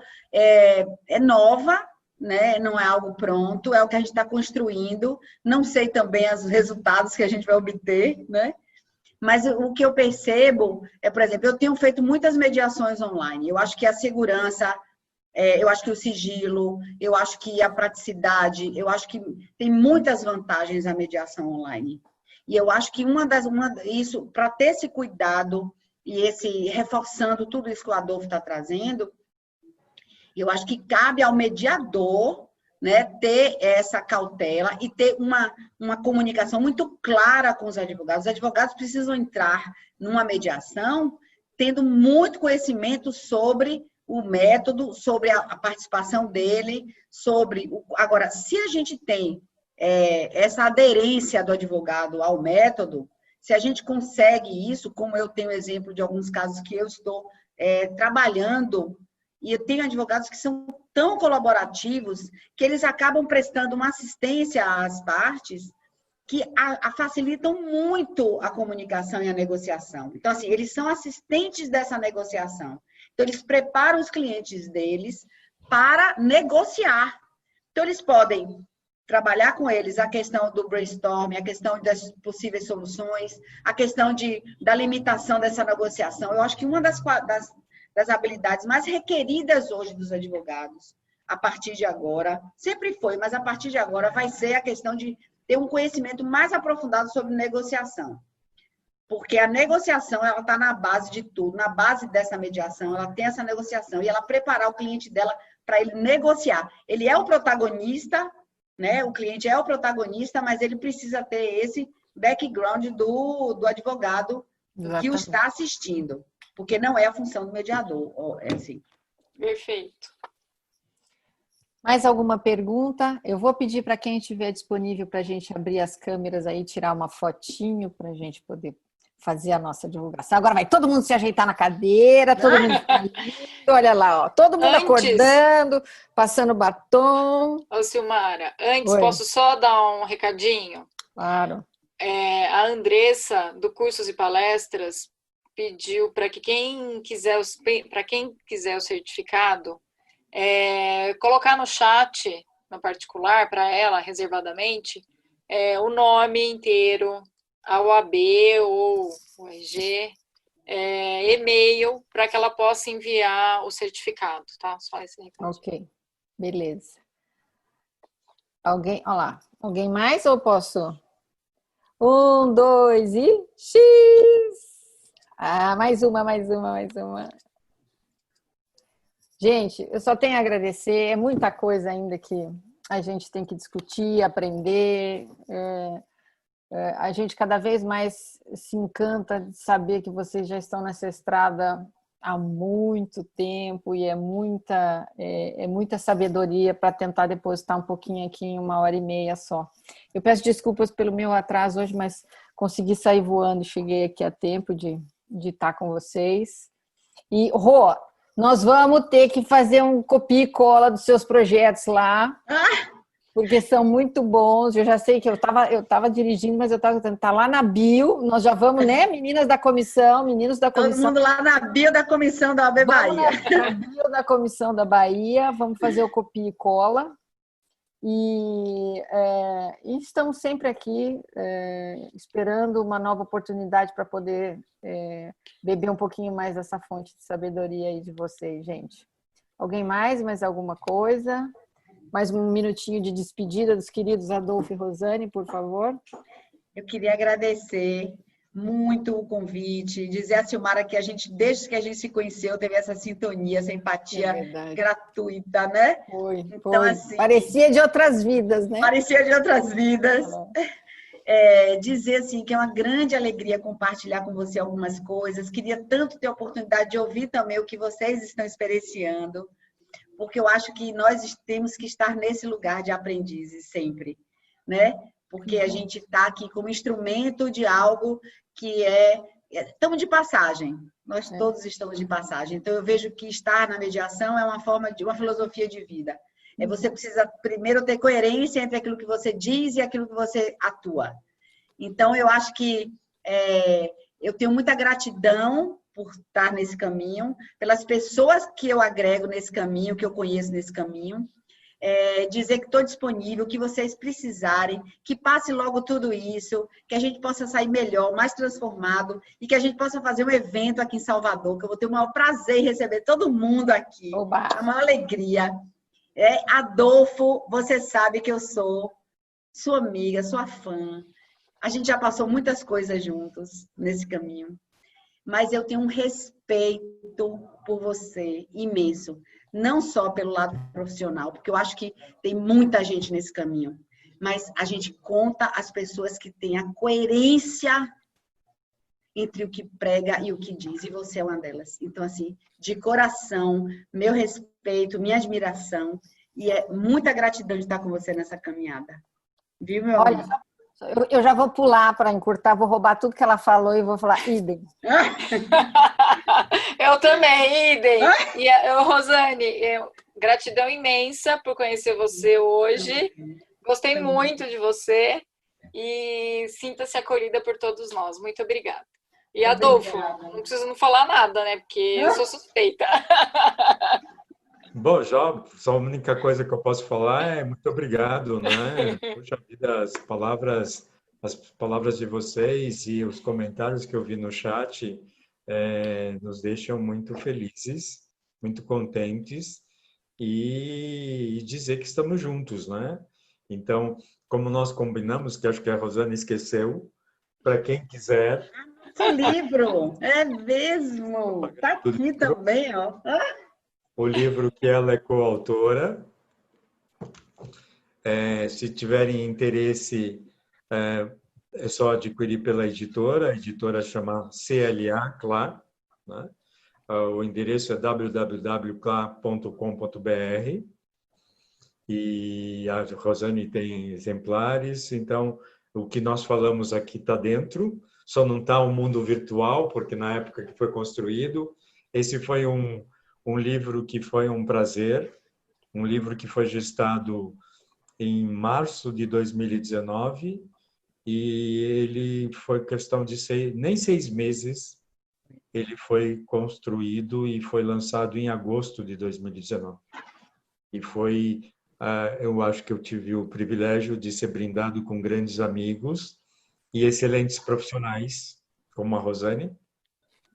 nova, né? Não é algo pronto, é o que a gente está construindo, não sei também os resultados que a gente vai obter, né? Mas o que eu percebo por exemplo, eu tenho feito muitas mediações online, eu acho que a segurança... eu acho que o sigilo, eu acho que a praticidade, eu acho que tem muitas vantagens a mediação online. E eu acho que isso, para ter esse cuidado e reforçando tudo isso que o Adolfo está trazendo, eu acho que cabe ao mediador, né, ter essa cautela e ter uma comunicação muito clara com os advogados. Os advogados precisam entrar numa mediação tendo muito conhecimento sobre o método, sobre a participação dele, Agora, se a gente tem essa aderência do advogado ao método, se a gente consegue isso, como eu tenho exemplo de alguns casos que eu estou trabalhando, e eu tenho advogados que são tão colaborativos que eles acabam prestando uma assistência às partes que facilitam muito a comunicação e a negociação. Então, assim, eles são assistentes dessa negociação. Então, eles preparam os clientes deles para negociar. Então, eles podem trabalhar com eles a questão do brainstorming, a questão das possíveis soluções, a questão da limitação dessa negociação. Eu acho que uma das habilidades mais requeridas hoje dos advogados, a partir de agora, sempre foi, mas a partir de agora vai ser a questão de ter um conhecimento mais aprofundado sobre negociação. Porque a negociação, ela está na base de tudo, na base dessa mediação, ela tem essa negociação e ela preparar o cliente dela para ele negociar. Ele é o protagonista, né? O cliente é o protagonista, mas ele precisa ter esse background do advogado que o está assistindo, porque não é a função do mediador. É assim. Perfeito. Mais alguma pergunta? Eu vou pedir para quem estiver disponível para a gente abrir as câmeras aí, tirar uma fotinho para a gente poder fazer a nossa divulgação. Agora vai todo mundo se ajeitar na cadeira, todo mundo olha lá, ó, todo mundo acordando, passando batom. Ô, Silmara, antes posso só dar um recadinho? Claro. A Andressa, do Cursos e Palestras, pediu para que quem quiser o certificado, colocar no chat, no particular, para ela, reservadamente, o nome inteiro, a OAB ou o RG, e-mail, para que ela possa enviar o certificado, tá? Só esse recado. Ok. Beleza. Alguém, olha lá. Alguém mais ou posso? 1, 2 e X! Ah, mais uma. Gente, eu só tenho a agradecer. É muita coisa ainda que a gente tem que discutir, aprender. A gente cada vez mais se encanta de saber que vocês já estão nessa estrada há muito tempo e é muita sabedoria para tentar depositar um pouquinho aqui em 1h30 só. Eu peço desculpas pelo meu atraso hoje, mas consegui sair voando e cheguei aqui a tempo de estar com vocês. E, Rô, nós vamos ter que fazer um copia e cola dos seus projetos lá. Porque são muito bons. Eu já sei que eu estava dirigindo, mas eu estava tentando. Está lá na bio. Nós já vamos, né? Meninos da comissão. Todo mundo lá na bio da comissão da OAB Bahia. Na bio da comissão da Bahia. Vamos fazer o copia e cola. E estamos sempre aqui esperando uma nova oportunidade para poder beber um pouquinho mais dessa fonte de sabedoria aí de vocês, gente. Alguém mais alguma coisa? Mais um minutinho de despedida dos queridos Adolfo e Rosane, por favor. Eu queria agradecer muito o convite, dizer a Silmara que desde que a gente se conheceu, teve essa sintonia, essa empatia gratuita, né? Foi. Então, assim, parecia de outras vidas, né? Parecia de outras vidas. Dizer assim que é uma grande alegria compartilhar com você algumas coisas. Queria tanto ter a oportunidade de ouvir também o que vocês estão experienciando, porque eu acho que nós temos que estar nesse lugar de aprendizes sempre, né? Porque a gente está aqui como instrumento de algo que estamos de passagem, nós todos estamos de passagem. Então, eu vejo que estar na mediação é uma forma de uma filosofia de vida. Você precisa primeiro ter coerência entre aquilo que você diz e aquilo que você atua. Então, eu acho que eu tenho muita gratidão por estar nesse caminho, pelas pessoas que eu agrego nesse caminho, que eu conheço nesse caminho. Dizer que estou disponível, que vocês precisarem, que passe logo tudo isso, que a gente possa sair melhor, mais transformado, e que a gente possa fazer um evento aqui em Salvador, que eu vou ter o maior prazer em receber todo mundo aqui. Oba. É uma alegria. Adolfo, você sabe que eu sou sua amiga, sua fã. A gente já passou muitas coisas juntos nesse caminho, mas eu tenho um respeito por você imenso. Não só pelo lado profissional, porque eu acho que tem muita gente nesse caminho, mas a gente conta as pessoas que têm a coerência entre o que prega e o que diz, e você é uma delas. Então, assim, de coração, meu respeito, minha admiração, e muita gratidão de estar com você nessa caminhada. Viu, meu amigo? Eu já vou pular para encurtar, vou roubar tudo que ela falou e vou falar idem. Eu também, idem. E Rosane, gratidão imensa por conhecer você hoje. Gostei muito de você e sinta-se acolhida por todos nós. Muito obrigada. E Adolfo, não preciso não falar nada, né? Porque eu sou suspeita. Bom, só a única coisa que eu posso falar é muito obrigado, né? Puxa vida, as palavras de vocês e os comentários que eu vi no chat nos deixam muito felizes, muito contentes e dizer que estamos juntos, né? Então, como nós combinamos, que acho que a Rosane esqueceu, para quem quiser... Nosso livro, é mesmo, está aqui também, ó. O livro que ela é coautora. Se tiverem interesse, é só adquirir pela editora. A editora chama CLA, CLA, né? O endereço é www.cla.com.br e a Rosane tem exemplares. Então, o que nós falamos aqui está dentro, só não está o mundo virtual, porque na época que foi construído, esse foi um livro que foi um prazer, um livro que foi gestado em março de 2019 e ele foi questão de nem 6 meses, ele foi construído e foi lançado em agosto de 2019. E foi, eu acho que eu tive o privilégio de ser brindado com grandes amigos e excelentes profissionais, como a Rosane,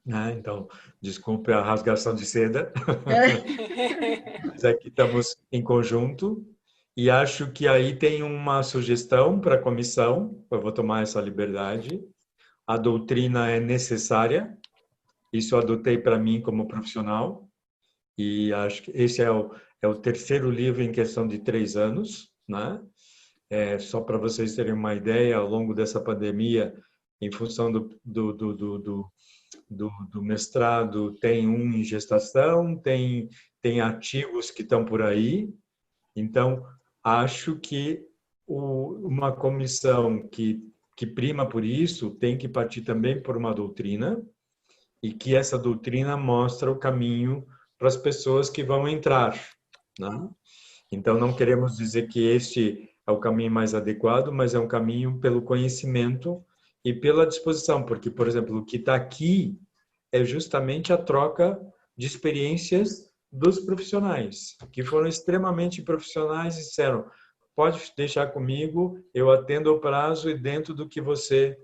né? Então, desculpe a rasgação de seda, mas aqui estamos em conjunto e acho que aí tem uma sugestão para a comissão, eu vou tomar essa liberdade. A doutrina é necessária, isso eu adotei para mim como profissional, e acho que esse é o terceiro livro em questão de 3 anos, né? Só para vocês terem uma ideia, ao longo dessa pandemia, em função do mestrado, tem um em gestação, tem ativos que estão por aí. Então, acho que uma comissão que prima por isso tem que partir também por uma doutrina e que essa doutrina mostra o caminho para as pessoas que vão entrar, né? Então, não queremos dizer que este é o caminho mais adequado, mas é um caminho pelo conhecimento e pela disposição, porque, por exemplo, o que está aqui é justamente a troca de experiências dos profissionais, que foram extremamente profissionais e disseram, pode deixar comigo, eu atendo ao prazo e dentro do que você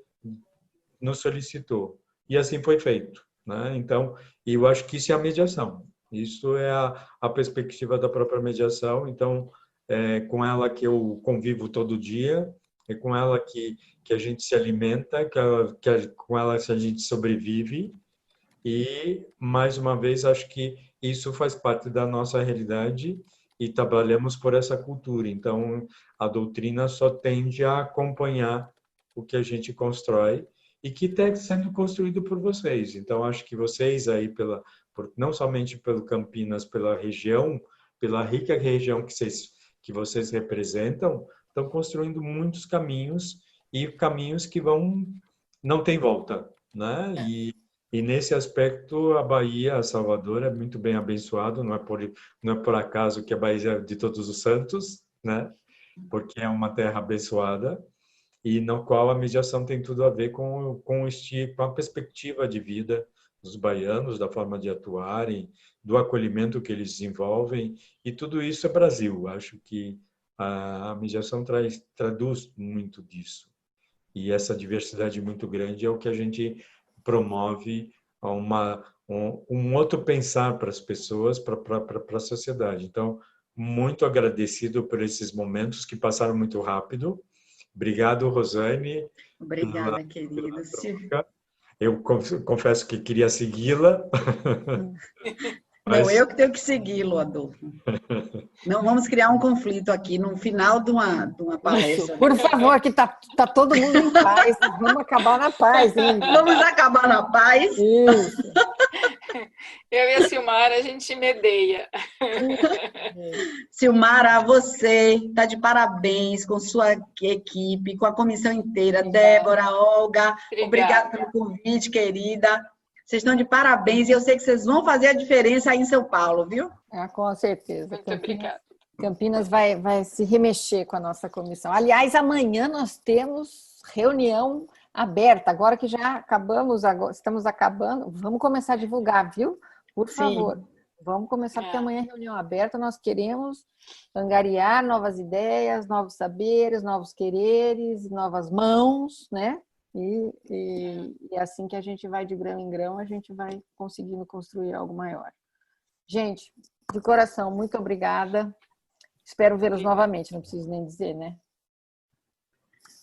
nos solicitou. E assim foi feito, né? Então, eu acho que isso é a mediação. Isso é a perspectiva da própria mediação. Então, é com ela que eu convivo todo dia, é com ela que a gente se alimenta, com ela que a gente sobrevive. E, mais uma vez, acho que isso faz parte da nossa realidade e trabalhamos por essa cultura. Então, a doutrina só tende a acompanhar o que a gente constrói e que está sendo construído por vocês. Então, acho que vocês aí, não somente pelo Campinas, pela região, pela rica região que vocês representam, estão construindo muitos caminhos e caminhos que não tem volta, né? E nesse aspecto, a Bahia, a Salvador, é muito bem abençoado, não é por acaso que a Bahia é de Todos os Santos, né? Porque é uma terra abençoada e no qual a mediação tem tudo a ver com a perspectiva de vida dos baianos, da forma de atuarem, do acolhimento que eles desenvolvem, e tudo isso é Brasil. Acho que a mediação traduz muito disso. E essa diversidade muito grande é o que a gente promove um outro pensar para as pessoas, para a sociedade. Então, muito agradecido por esses momentos que passaram muito rápido. Obrigado, Rosane. Obrigada, querido. Eu confesso que queria segui-la. Não, eu que tenho que segui-lo, Adolfo. Não vamos criar um conflito aqui no final de uma palestra. Isso, por favor, que tá todo mundo em paz. Vamos acabar na paz, hein? Vamos acabar na paz? Isso. Eu e a Silmara, a gente medeia. Silmara, você está de parabéns com sua equipe, com a comissão inteira. Débora, Olga, obrigada pelo convite, querida. Vocês estão de parabéns e eu sei que vocês vão fazer a diferença aí em São Paulo, viu? Com certeza. Muito obrigada. Campinas vai se remexer com a nossa comissão. Aliás, amanhã nós temos reunião aberta. Agora que já estamos acabando, vamos começar a divulgar, viu? Por favor. Sim. Vamos começar, porque amanhã é reunião aberta. Nós queremos angariar novas ideias, novos saberes, novos quereres, novas mãos, né? E assim que a gente vai de grão em grão, a gente vai conseguindo construir algo maior. Gente, de coração, muito obrigada. Espero vê-los novamente, não preciso nem dizer, né?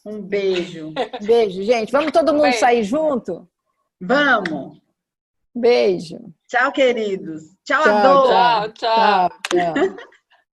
Um beijo. Beijo, gente. Vamos todo mundo sair junto? Vamos. Beijo. Tchau, queridos. Tchau, Adolfo. Tchau.